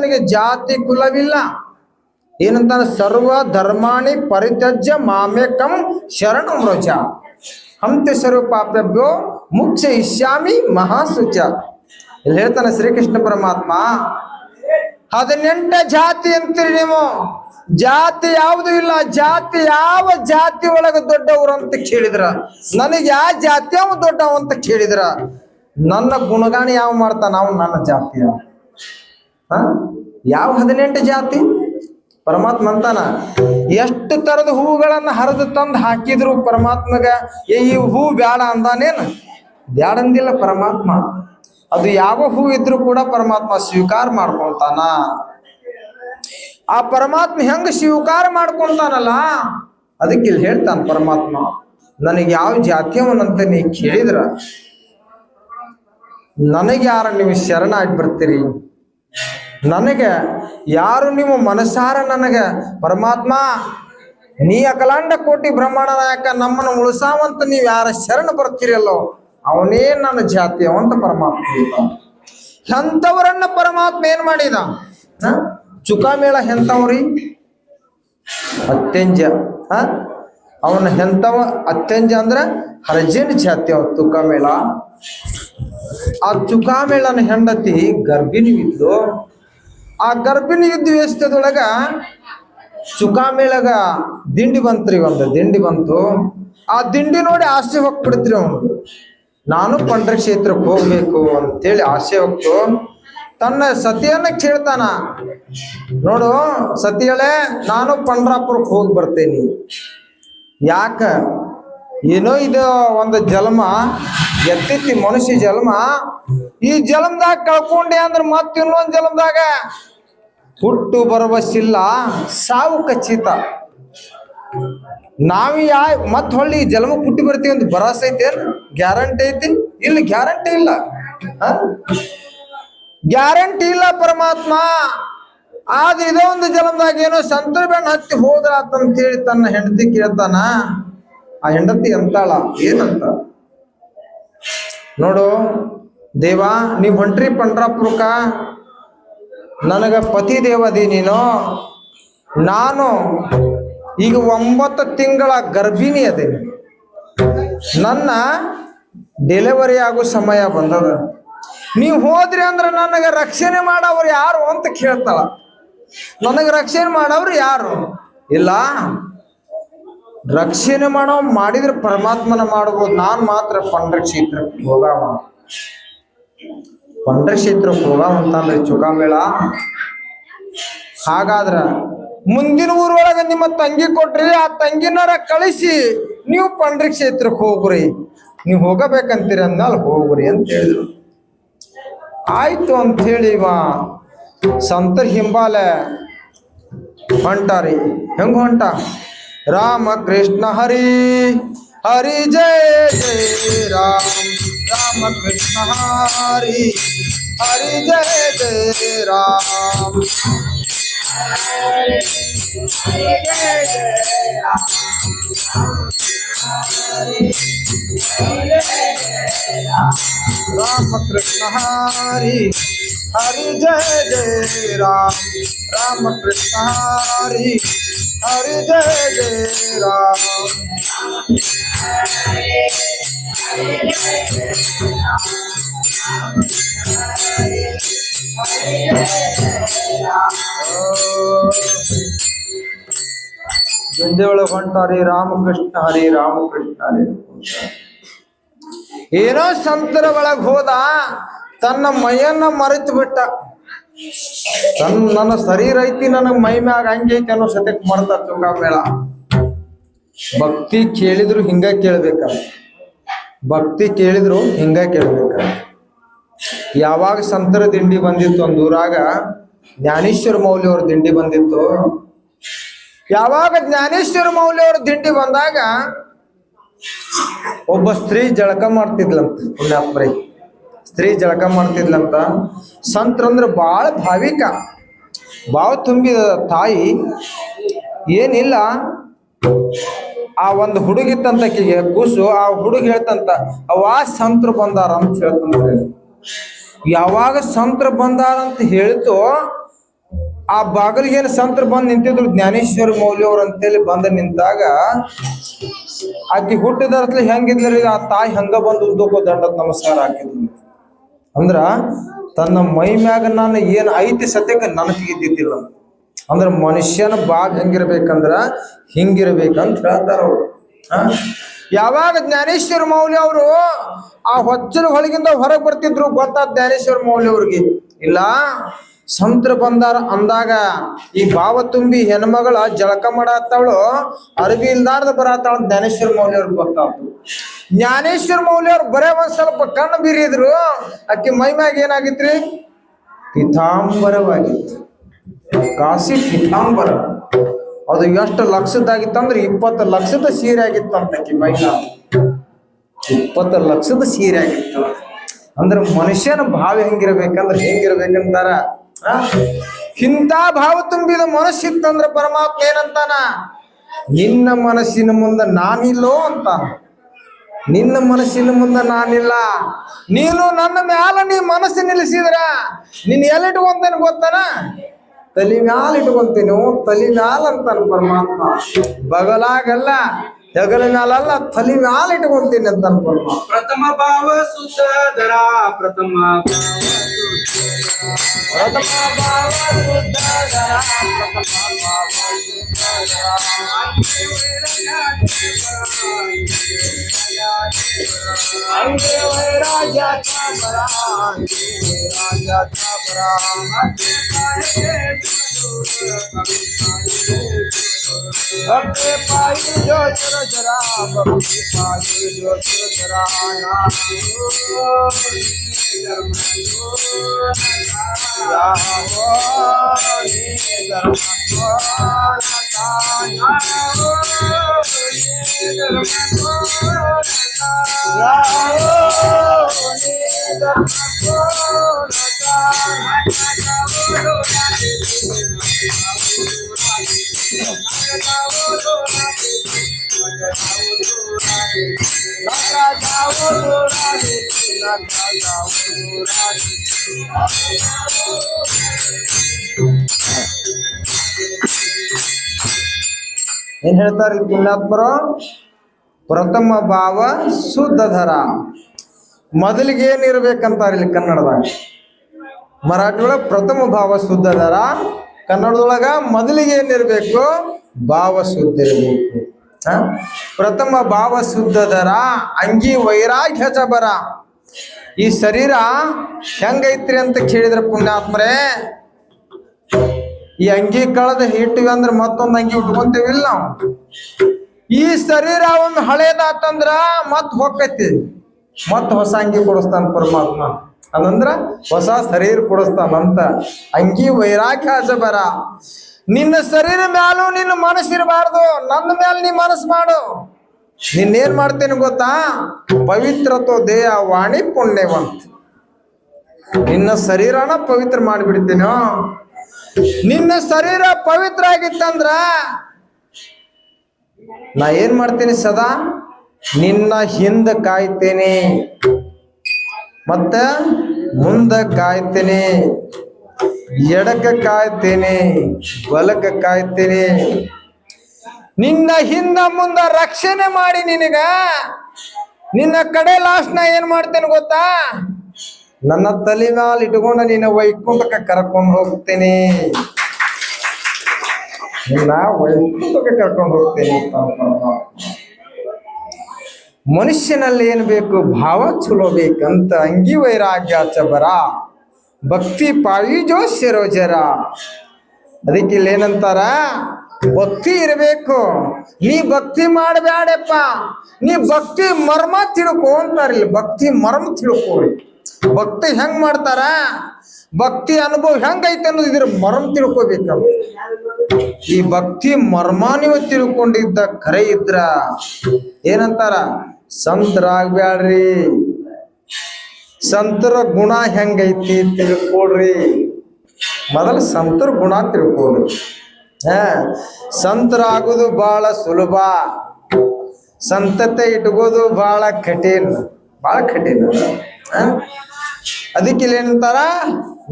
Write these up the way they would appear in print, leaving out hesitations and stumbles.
ಪರಮಾತ್ಮನಿಗೆ ಜಾತಿ ಕುಲವಿಲ್ಲ. ಏನಂತಾನೆ? ಸರ್ವ ಧರ್ಮಾಣಿ ಪರಿತ್ಯಜ್ಯ ಮಾಮೇಕಂ ಶರಣಂ ವ್ರಜ ಹಂತೆ ಸರ್ವ ಪಾಪಭ್ಯೋ ಮುಖ್ಯ ಇಷ್ಯಾಮಿ ಮಹಾಸುಚ. ಇಲ್ಲಿ ಹೇಳ್ತಾನೆ ಶ್ರೀಕೃಷ್ಣ ಪರಮಾತ್ಮ, 18 ಜಾತಿ ಅಂತೀರಿ ನೀವು, ಜಾತಿ ಯಾವುದು ಇಲ್ಲ. ಜಾತಿ ಯಾವ ಜಾತಿ ಒಳಗೆ ದೊಡ್ಡವರು ಅಂತ ಕೇಳಿದ್ರ, ನನಗೆ ಯಾವ ಜಾತಿ ಅವ ದೊಡ್ಡವ ಅಂತ ಕೇಳಿದ್ರ, ನನ್ನ ಗುಣಗಾನ ಯಾವ ಮಾಡ್ತಾನ ನಾವು ನನ್ನ ಜಾತಿಯ ಯಾವ 18 ಜಾತಿ? ಪರಮಾತ್ಮ ಅಂತಾನ, ಎಷ್ಟು ತರದ ಹೂಗಳನ್ನ ಹರಿದು ತಂದು ಹಾಕಿದ್ರು ಪರಮಾತ್ಮಗ ಈ ಹೂ ಬ್ಯಾಡ ಅಂದಾನೇನು? ಬ್ಯಾಡ ಅಂದಿಲ್ಲ ಪರಮಾತ್ಮ. ಅದು ಯಾವ ಹೂ ಇದ್ರು ಕೂಡ ಪರಮಾತ್ಮ ಸ್ವೀಕಾರ ಮಾಡ್ಕೊಂತಾನ. ಆ ಪರಮಾತ್ಮ ಹೆಂಗ ಸ್ವೀಕಾರ ಮಾಡ್ಕೊಂತಾನಲ್ಲ, ಅದಕ್ಕೆ ಇಲ್ಲಿ ಹೇಳ್ತಾನ ಪರಮಾತ್ಮ, ನನಗೆ ಯಾವ ಜಾತಿಯವನಂತ ನೀ ಕೇಳಿದ್ರ ನನಗೆ ಯಾರು ನೀವು ಶರಣಾಗಿ ಬರ್ತೀರಿ, ನನಗೆ ಯಾರು ನೀವು ಮನಸಾರ ನನಗೆ ಪರಮಾತ್ಮ ನೀ ಅಖಲಾಂಡ ಕೋಟಿ ಬ್ರಹ್ಮಾಂಡ ನಾಯಕ ನಮ್ಮನ್ನು ಉಳಿಸಾವಂತ ನೀವು ಯಾರ ಶರಣ ಬರ್ತೀರಲ್ಲೋ ಅವನೇ ನನ್ನ ಜಾತಿ ಅವಂತ ಪರಮಾತ್ಮ. ಎಂಥವರನ್ನ ಪರಮಾತ್ಮ ಏನ್ ಮಾಡಿದ? ಚುಕಾಮೇಳ ಎಂಥವ್ರಿ? ಅತ್ಯಂಜ. ಅವನ ಎಂಥವ ಅತ್ಯಂಜ ಅಂದ್ರೆ ಹರಜೇನ್ ಜಾತಿ ಅವ ತುಕಾಮೇಳ. ಆ ಚುಕಾಮೇಳನ ಹೆಂಡತಿ ಗರ್ಭಿಣಿ ಇದ್ಲು. ಆ ಗರ್ಭಿಣಿ ಯುದ್ಧ ವ್ಯವಸ್ಥೆದೊಳಗ ಚುಕಾಮೇಳಗ ದಿಂಡಿ ಬಂತ್ರಿ, ಒಂದು ದಿಂಡಿ ಬಂತು. ಆ ದಿಂಡಿ ನೋಡಿ ಆಸೆ ಹೋಗ್ಬಿಡ್ತ್ರಿ ಅವನು, ನಾನು ಪಂಡ್ರ ಕ್ಷೇತ್ರಕ್ಕೆ ಹೋಗ್ಬೇಕು ಅಂತೇಳಿ ಆಸೆ ಹೋಗ್ತು. ತನ್ನ ಸತಿಯನ್ನ ಕೇಳ್ತಾನ, ನೋಡು ಸತಿಯಳೆ, ನಾನು ಪಂಡ್ರಾಪುರಕ್ಕೆ ಹೋಗಿ ಬರ್ತೇನೆ. ಯಾಕ? ಏನೋ ಇದು ಒಂದು ಜನ್ಮ ಎತ್ತಿತ್ತಿ ಮನುಷ್ಯ ಜನ್ಮ, ಈ ಜನ್ಮದಾಗ ಕಳ್ಕೊಂಡೆ ಅಂದ್ರೆ ಮತ್ತೆ ಇನ್ನೊಂದು ಜನ್ಮದಾಗ ಹುಟ್ಟು ಬರವಸಿಲ್ಲ, ಸಾವು ಖಚಿತ. ನಾವಿ ಮತ್ ಹೊಳ್ಳಿ ಜನ್ಮ ಹುಟ್ಟಿ ಬರ್ತೀವಿ ಅಂತ ಭರವಸೆ ಐತೇನು? ಗ್ಯಾರಂಟಿ ಐತಿ? ಇಲ್ಲ, ಗ್ಯಾರಂಟಿ ಇಲ್ಲ. ಗ್ಯಾರಂಟಿ ಇಲ್ಲ ಪರಮಾತ್ಮ. ಆದ್ರೆ ಇದೋ ಒಂದು ಜನ್ಮದಾಗ ಏನೋ ಸಂತರ ಬೆಣ್ಣ ಹತ್ತಿ ಹೋದ್ರ ಅಂತ ಹೇಳಿ ತನ್ನ ಹೆಂಡತಿ ಕೇಳ್ತಾನ. ಆ ಹೆಂಡತಿ ಅಂತಾಳ, ಏನಂತ? ನೋಡು ದೇವ, ನೀವ್ ಹೊಂಟ್ರಿ ಪಂಡ್ರಾಪುರಕ್ಕ, ನನಗ ಪತಿ ದೇವದಿ ನೀನು. ನಾನು ಈಗ 9 ತಿಂಗಳ ಗರ್ಭಿಣಿ ಅದೇನಿ, ನನ್ನ ಡೆಲಿವರಿ ಆಗೋ ಸಮಯ ಬಂದದ. ನೀವು ಹೋದ್ರಿ ಅಂದ್ರೆ ನನಗೆ ರಕ್ಷಣೆ ಮಾಡವ್ರು ಯಾರು ಅಂತ ಕೇಳ್ತಾಳ. ನನಗೆ ರಕ್ಷಣೆ ಮಾಡವ್ರು ಯಾರು? ಇಲ್ಲ, ರಕ್ಷಣೆ ಮಾಡಿದ್ರೆ ಪರಮಾತ್ಮನ ಮಾಡ್ಬೋದು. ನಾನ್ ಮಾತ್ರ ಪಂಡ್ರ ಕ್ಷೇತ್ರಕ್ಕೆ ಹೋಗವ, ಪಂಡ್ರ ಕ್ಷೇತ್ರಕ್ಕೆ ಹೋಗವಂತಂದ್ರೆ ಚುಕಾಮೇಳ. ಹಾಗಾದ್ರ ಮುಂದಿನ ಊರೊಳಗೆ ನಿಮ್ಮ ತಂಗಿ ಕೊಟ್ರಿ, ಆ ತಂಗಿನಾರ ಕಳಿಸಿ ನೀವು ಪಂಡ್ರ ಕ್ಷೇತ್ರಕ್ಕೆ ಹೋಗ್ರಿ, ನೀವು ಹೋಗಬೇಕಂತೀರಿ ಅಂದ್ಮೇಲೆ ಹೋಗ್ರಿ ಅಂತ ಹೇಳಿದ್ರು. ಆಯ್ತು ಅಂತ ಹೇಳಿ ಇವ ಸಂತರ ಹಿಂಬಾಲೆ ಹೊಂಟಾರಿ. ಹೆಂಗ ಹೊಂಟ? ರಾಮ ಕೃಷ್ಣ ಹರಿ ಹರಿ ಜಯ ಜಯ ರಾಮ, ರಾಮ ಕೃಷ್ಣ ಹರಿ ಹರಿ ಜಯ ಜಯ ರಾಮ, राम कृष्ण हरि हरि जय जय राम, राम कृष्ण हरि हरि जय जय राम, ಜಂಜೆ ಹೊಂಟಾರಿ ರಾಮಕೃಷ್ಣ ಹರಿ ರಾಮಕೃಷ್ಣ ಹರಿ. ಏನೋ ಸಂತರ ಒಳಗೆ ಹೋದ, ತನ್ನ ಮೈಯನ್ನ ಮರೆತು ಬಿಟ್ಟ. ನನ್ನ ಶರೀರ ಐತಿ, ನನಗ್ ಮೈ ಮ್ಯಾಗ ಹಂಗೈತಿ ಅನ್ನೋ ಸತ್ಯಕ್ಕೆ ಮರ್ತ ಚುಕಾಮೇಳ. ಭಕ್ತಿ ಕೇಳಿದ್ರು ಹಿಂಗ ಕೇಳ್ಬೇಕ, ಭಕ್ತಿ ಕೇಳಿದ್ರು ಹಿಂಗ ಕೇಳ್ಬೇಕ. ಯಾವಾಗ ಸಂತರ ದಿಂಡಿ ಬಂದಿತ್ತು ಒಂದು ಊರಾಗ, ಜ್ಞಾನೇಶ್ವರ ಮೌಲ್ಯ ಅವ್ರ ದಿಂಡಿ ಬಂದಿತ್ತು. ಯಾವಾಗ ಜ್ಞಾನೇಶ್ವರ ಮೌಲ್ಯ ಅವ್ರ ದಿಂಡಿ ಬಂದಾಗ ಒಬ್ಬ ಸ್ತ್ರೀ ಜಳಕ ಮಾಡ್ತಿದ್ಲಂತ. ಪುಣ್ಯಾತ್ಮರಿ ಸ್ತ್ರೀ ಜಳಕ ಮಾಡ್ತಿದ್ಲಂತ. ಸಂತರಂದ್ರ ಬಾಳ ಭಾವಿಕ, ಬಾಳ ತುಂಬಿದ ತಾಯಿ. ಏನಿಲ್ಲ, ಆ ಒಂದು ಹುಡುಗಿತ್ತಂತ ಕೂಸು. ಆ ಹುಡುಗಿ ಹೇಳ್ತಂತ, ಅವ ಸಂತರು ಬಂದಾರ ಅಂತ ಹೇಳ್ತಂತ. ಯಾವಾಗ ಸಂತರು ಬಂದಾರ ಅಂತ ಹೇಳ್ತು, ಆ ಬಾಗಿಲಿಗೆ ಏನು ಸಂತರು ಬಂದು ನಿಂತಿದ್ರು, ಜ್ಞಾನೇಶ್ವರ ಮೌಲ್ಯವ್ರು ಅಂತೇಳಿ ಬಂದು ನಿಂತಾಗ ಆಕಿ ಹುಟ್ಟಿದರ್ಸ್ಲಿ ಹೆಂಗಿದ್ರಿ, ಆ ತಾಯಿ ಹಂಗ ಬಂದು ಉದ್ದಕ್ಕೂ ದಂಡದ ನಮಸ್ಕಾರ ಹಾಕಿದ್ಲು. ಅಂದ್ರ ತನ್ನ ಮೈ ಮ್ಯಾಗ ನಾನು ಏನು ಐತಿ ಸತ್ಯಕ್ಕೆ ನನಗಿದ್ದಿದ್ದಿಲ್ಲ. ಅಂದ್ರ ಮನುಷ್ಯನ ಬಾಗ್ ಹೆಂಗಿರ್ಬೇಕಂದ್ರ ಹಿಂಗಿರ್ಬೇಕಂತ ಹೇಳ್ತಾರ ಅವ್ರು. ಯಾವಾಗ ಜ್ಞಾನೇಶ್ವರ ಮೌಲ್ಯ ಅವರು ಆ ಹೊಚ್ಚಲ ಹೊಳಗಿಂದ ಹೊರಗೆ ಬರ್ತಿದ್ರು ಗೊತ್ತಾದ ಜ್ಞಾನೇಶ್ವರ ಮೌಲ್ಯ ಅವ್ರಿಗೆ. ಇಲ್ಲ ಸಂತರ ಬಂದಾರ ಅಂದಾಗ ಈ ಭಾವ ತುಂಬಿ ಹೆಣ್ಮಗಳ ಜಳಕ ಮಾಡಾತ್ತವಳು, ಅರಬಿ ಇಲ್ದಾರ್ದ ಬರತ್ತಾಳ ಜ್ಞಾನೇಶ್ವರ ಮೌಲ್ಯ ಅವ್ರಿಗೆ ಗೊತ್ತಾಗ್ತು. ಜ್ಞಾನೇಶ್ವರ ಮೌಲ್ಯ ಅವ್ರು ಬರೇ ಒಂದ್ ಸ್ವಲ್ಪ ಕಣ್ಣು ಬೀರಿದ್ರು, ಅಕ್ಕಿ ಮೈ ಮ್ಯಾಗ ಏನಾಗಿತ್ರಿ, ಪಿತಾಂಬರವಾಗಿತ್ತು. ಕಾಸಿ ಪಿತಾಂಬರ. ಅದು ಎಷ್ಟು ಲಕ್ಷದಾಗಿತ್ತಂದ್ರೆ 20 ಲಕ್ಷದ ಸೀರೆ ಆಗಿತ್ತಂತ ಅಕ್ಕಿ ಮೈನ. 20 ಲಕ್ಷದ ಸೀರೆ ಆಗಿತ್ತು. ಅಂದ್ರೆ ಮನುಷ್ಯನ ಭಾವ ಹೆಂಗಿರ್ಬೇಕಂದ್ರೆ ಹೆಂಗಿರ್ಬೇಕಂತಾರ, ಇಂಥ ಭಾವ ತುಂಬಿದ ಮನಸ್ಸಿತ್ತಂದ್ರ ಪರಮಾತ್ಮ ಏನಂತಾನ, ನಿನ್ನ ಮನಸ್ಸಿನ ಮುಂದೆ ನಾನಿಲ್ಲೋ ಅಂತಾನ. ನಿನ್ನ ಮನಸ್ಸಿನ ಮುಂದೆ ನಾನಿಲ್ಲ, ನೀನು ನನ್ನ ಮ್ಯಾಲ ನೀ ಮನಸ್ಸು ನಿಲ್ಲಿಸಿದ್ರ ನೀನ್ ಎಲ್ಲಿಟ್ಕೊಂತೇನೆ ಗೊತ್ತಾನ, ತಲಿ ಮ್ಯಾಲ ಇಟ್ಕೊಂತೀನಿ. ತಲಿ ಮ್ಯಾಲ ಅಂತಾನ ಪರಮಾತ್ಮ. ಬಗಲಾಗಲ್ಲ, ಹೆಗಲ ಮ್ಯಾಲಲ್ಲ, ತಲಿ ಮ್ಯಾಲ ಇಟ್ಕೊಂತೀನಿ ಅಂತಾನ ಪರಮಾತ್ಮ. ಪ್ರಥಮ ಭಾವ ಸುಧರ, ಪ್ರಥಮ ಭಾವ ಸುಧರ, ಅಂಗೆ ವೈರಾಗ್ಯ ಚಾಮರ, भक्ति पायु जो चर चरा, भक्ति पायु जो चर चरा, ಏನ್ ಹೇಳ್ತಾರೆ ಪುಣ್ಯಾತ್ಮರು, ಪ್ರಥಮ ಭಾವ ಶುದ್ಧಧರ. ಮೊದಲಿಗೆ ಏನಿರ್ಬೇಕಂತಾರೆ ಇಲ್ಲಿ ಕನ್ನಡದಾಗ. ಮರಾಠಿ ಒಳಗ ಪ್ರಥಮ ಭಾವ ಶುದ್ಧಧರ, ಕನ್ನಡದೊಳಗ ಮೊದಲಿಗೆ ಏನಿರ್ಬೇಕು, ಭಾವ ಶುದ್ಧ ಇರಬೇಕು. ಪ್ರಥಮ ಭಾವ ಶುದ್ಧಧರ, ಅಂಗಿ ವೈರಾಗ್ಯ ಚಬರ. ಈ ಶರೀರ ಹೆಂಗೈತ್ರಿ ಅಂತ ಕೇಳಿದ್ರೆ ಪುಣ್ಯಾತ್ಮರೇ, ಈ ಅಂಗಿ ಕಳೆದ ಇಟ್ಟಿವಿ ಅಂದ್ರೆ ಮತ್ತೊಂದು ಅಂಗಿ ಉಟ್ಕೊಂತೀವಿಲ್ಲ ನಾವು. ಈ ಶರೀರ ಒಂದು ಹಳೇದಾತಂದ್ರ ಮತ್ ಹೊಕ್ಕೈತಿ, ಮತ್ ಹೊಸ ಅಂಗಿ ಕೊಡಿಸ್ತಾನ ಪರಮಾತ್ಮ. ಅದಂದ್ರ ಹೊಸ ಶರೀರ ಕೊಡಿಸ್ತಾನಂತ. ಅಂಗಿ ವೈರಾಗ್ಯ ಜಬರ. ನಿನ್ನ ಶರೀರ ಮ್ಯಾಲೂ ನಿನ್ನ ಮನಸ್ಸಿರಬಾರ್ದು, ನನ್ನ ಮ್ಯಾಲ ನೀ ಮನಸ್ಸು ಮಾಡು. ನಿನ್ನೇನ್ ಮಾಡ್ತೇನೆ ಗೊತ್ತಾ, ಪವಿತ್ರತೋ ದೇಹ ವಾಣಿ ಪುಣ್ಯವಂತ. ನಿನ್ನ ಶರೀರನ ಪವಿತ್ರ ಮಾಡಿಬಿಡ್ತೀನೋ. ನಿನ್ನ ಶರೀರ ಪವಿತ್ರ ಆಗಿತ್ತಂದ್ರ ನಾ ಏನ್ ಮಾಡ್ತೀನಿ, ಸದಾ ನಿನ್ನ ಹಿಂದ ಕಾಯ್ತೇನೆ, ಮತ್ತ ಮುಂದ ಕಾಯ್ತೇನೆ, ಎಡಕ ಕಾಯ್ತೇನೆ, ಬಲಕ ಕಾಯ್ತೇನೆ. ನಿನ್ನ ಹಿಂದ ಮುಂದ ರಕ್ಷಣೆ ಮಾಡಿ ನಿನಗ ನಿನ್ನ ಕಡೆ ಲಾಸ್ಟ್ ನಾ ಏನ್ ಮಾಡ್ತೇನೆ ಗೊತ್ತಾ, ನನ್ನ ತಲೆ ಮ್ಯಾಲ ಇಟ್ಕೊಂಡು ನಿನ್ನ ವೈಕುಂಠಕ್ಕೆ ಕರ್ಕೊಂಡು ಹೋಗ್ತೇನೆ. ನಿನ್ನ ವೈಕುಂಠಕ್ಕೆ ಕರ್ಕೊಂಡು ಹೋಗ್ತೇನೆ. ಮನುಷ್ಯನಲ್ಲಿ ಏನ್ ಬೇಕು, ಭಾವ ಚಲೋ ಬೇಕಂತ. ಅಂಗಿ ವೈರಾಗ್ಯ ಚಬರ, ಭಕ್ತಿ ಪಾಯಿಜೋ ಶಿರೋಜರ. ಅದಕ್ಕೆ ಇಲ್ಲಿ ಏನಂತಾರ, ಭಕ್ತಿ ಇರಬೇಕು. ನೀ ಭಕ್ತಿ ಮಾಡಬ್ಯಾಡಪ್ಪ, ನೀ ಭಕ್ತಿ ಮರ್ಮ ತಿಳ್ಕೊ ಅಂತಾರಿಲ್ಲ. ಭಕ್ತಿ ಮರ್ಮ ತಿಳ್ಕೋಬೇಕು. ಭಕ್ತಿ ಹೆಂಗ್ ಮಾಡ್ತಾರ, ಭಕ್ತಿ ಅನುಭವ ಹೆಂಗೈತೆ ಅನ್ನೋದು ಇದ್ರ ಮರ್ಮ ತಿಳ್ಕೋಬೇಕಂತ. ಈ ಭಕ್ತಿ ಮರ್ಮ ನೀವು ತಿಳ್ಕೊಂಡಿದ್ದ ಖರೆ ಇದ್ರ ಏನಂತಾರ, ಸಂತರಾಗ್ಬ್ಯಾಡ್ರಿ. ಸಂತರ ಗುಣ ಹೆಂಗೈತಿ ತಿಳ್ಕೊಳ್ರಿ. ಮೊದಲು ಸಂತರ ಗುಣ ತಿಳ್ಕೊಳ್ರಿ. ಸಂತರಾಗೋದು ಬಹಳ ಸುಲಭ, ಸಂತತೆ ಇಟ್ಕೋದು ಬಹಳ ಕಠಿಣ, ಬಹಳ ಕಠಿಣ. ಅದಕ್ಕೆ ಇಲ್ಲಿ ಏನಂತಾರ,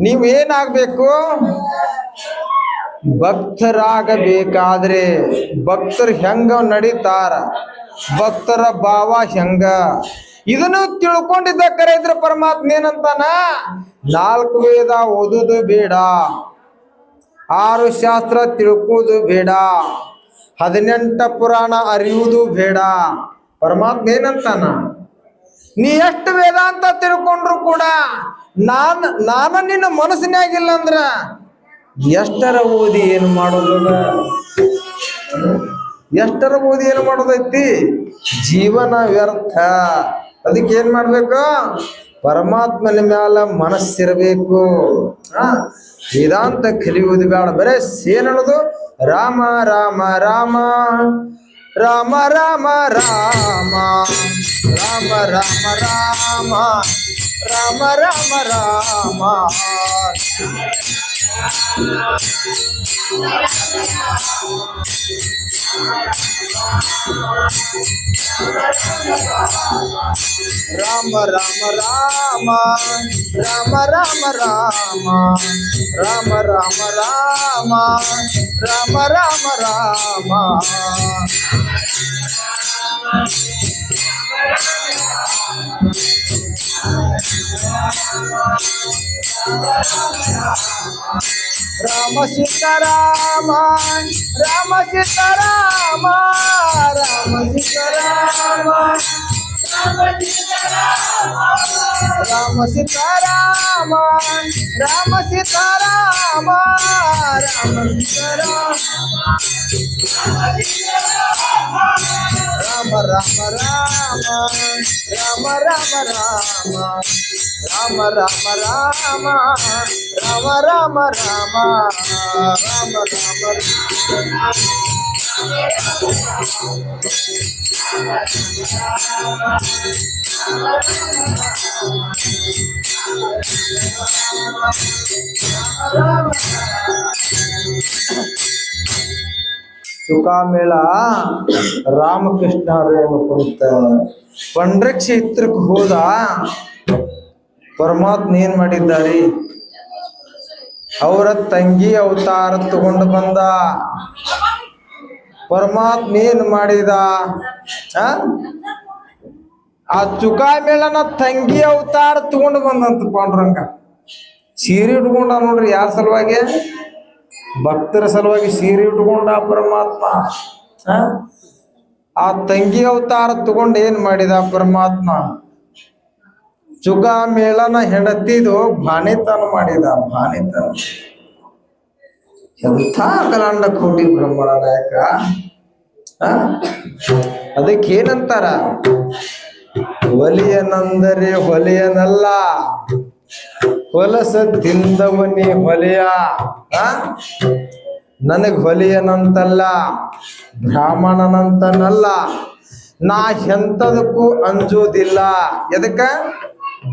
ನೀವೇನಾಗಬೇಕು, ಭಕ್ತರಾಗಬೇಕಾದ್ರೆ ಭಕ್ತರು ಹೆಂಗ ನಡೀತಾರ, ಭಕ್ತರ ಭಾವ ಹೆಂಗ, ಇದನ್ನು ತಿಳ್ಕೊಂಡಿದ್ದ ಕರೆ ಪರಮಾತ್ಮ ಏನಂತಾನ, 4 ವೇದ ಓದುದು ಬೇಡ, 6 ಶಾಸ್ತ್ರ ತಿಳ್ಕೋದು ಬೇಡ, 18 ಪುರಾಣ ಅರಿಯುವುದು ಬೇಡ. ಪರಮಾತ್ಮ ಏನಂತಾನ, ನೀ ಎಷ್ಟು ವೇದಾಂತ ತಿಳ್ಕೊಂಡ್ರು ಕೂಡ ನಾನು ನಿನ್ನ ಮನಸ್ಸಿನಾಗಿಲ್ಲ ಅಂದ್ರ ಎಷ್ಟರ ಓದಿ ಏನು ಮಾಡೋದು, ಎಷ್ಟರ ಓದಿ ಏನು ಮಾಡೋದೈತಿ, ಜೀವನ ವ್ಯರ್ಥ. ಅದಕ್ಕೆ ಏನ್ ಮಾಡ್ಬೇಕು, ಪರಮಾತ್ಮನ ಮ್ಯಾಲ ಮನಸ್ಸಿರಬೇಕು. ವೇದಾಂತ ಕಲಿಯುವುದು ಬೇಡ, ಬರೇ ಏನನ್ನೋದು, ರಾಮ ರಾಮ ರಾಮ ರಾಮ ರಾಮ ರಾಮ ರಾಮ ರಾಮ ರಾಮ ರಾಮ ರಾಮ ರಾಮ. ರಾಮ ರಾಮ ರಾಮ ರಾಮ ರಾಮ ರಾಮ ರಾಮ ರಾಮ ರಾಮ ರಾಮ ರಾಮ ರಾಮ. ರಾಮ ಸೀತಾರಾಮ ರಾಮ ಸೀತಾರಾಮ ರಾಮ ಸೀತಾರಾಮ ರಾಮ ಸೀತಾರಾಮ ರಾಮ ಸೀತಾರಾಮ ರಾಮ ಸೀತಾರಾಮ ರಾಮ ರಾಮ ರಾಮ ರಾಮ ರಾಮ ರಾಮ ರಾಮ ರಾಮ ರಾಮ ರಾಮ ರಾಮ ರಾಮ ರಾಮ ರಾಮ. ಸುಖಾಮೇಳ ರಾಮಕೃಷ್ಣ ಹರೇನು ಕುರಿತ ಪಂಡ್ರಕ್ಷೇತ್ರಕ್ಕೆ ಹೋದ. ಪರಮಾತ್ಮ ಏನ್ ಮಾಡಿದ್ದಾರೆ, ಅವರ ತಂಗಿ ಅವತಾರ ತಗೊಂಡು ಬಂದ. ಪರಮಾತ್ಮ ಏನ್ ಮಾಡಿದ, ಆ ಚುಕಾಮೇಳನ ತಂಗಿ ಅವತಾರ ತಗೊಂಡು ಬಂದಂತ ಪಾಂಡುರಂಗ. ಸೀರೆ ಉಟ್ಕೊಂಡ ನೋಡ್ರಿ, ಯಾರ ಸಲುವಾಗಿ, ಭಕ್ತರ ಸಲುವಾಗಿ ಸೀರೆ ಉಟ್ಕೊಂಡ ಪರಮಾತ್ಮ. ಆ ತಂಗಿ ಅವತಾರ ತಗೊಂಡು ಏನ್ ಮಾಡಿದ ಪರಮಾತ್ಮ, ಚುಕಾಮೇಳನ ಹೆಂಡತಿದು ಬಾಣಿತನ ಮಾಡಿದ. ಬಾಣಿತನ ಎಂಥ ಕಲಾಂಡ ಕೋಟಿ ಬ್ರಹ್ಮಣ ನಾಯಕ. ಅದಕ್ಕೇನಂತಾರ, ಹೊಲಿಯನಂದರೆ ಹೊಲೆಯನಲ್ಲ, ಹೊಲಸ ತಿಂದವನಿ ಹೊಲೆಯ. ನನಗ್ ಹೊಲಿಯನಂತಲ್ಲ, ಬ್ರಾಹ್ಮಣನಂತನಲ್ಲ, ನಾ ಎಂಥದಕ್ಕೂ ಅಂಜೋದಿಲ್ಲ. ಎದಕ್ಕ,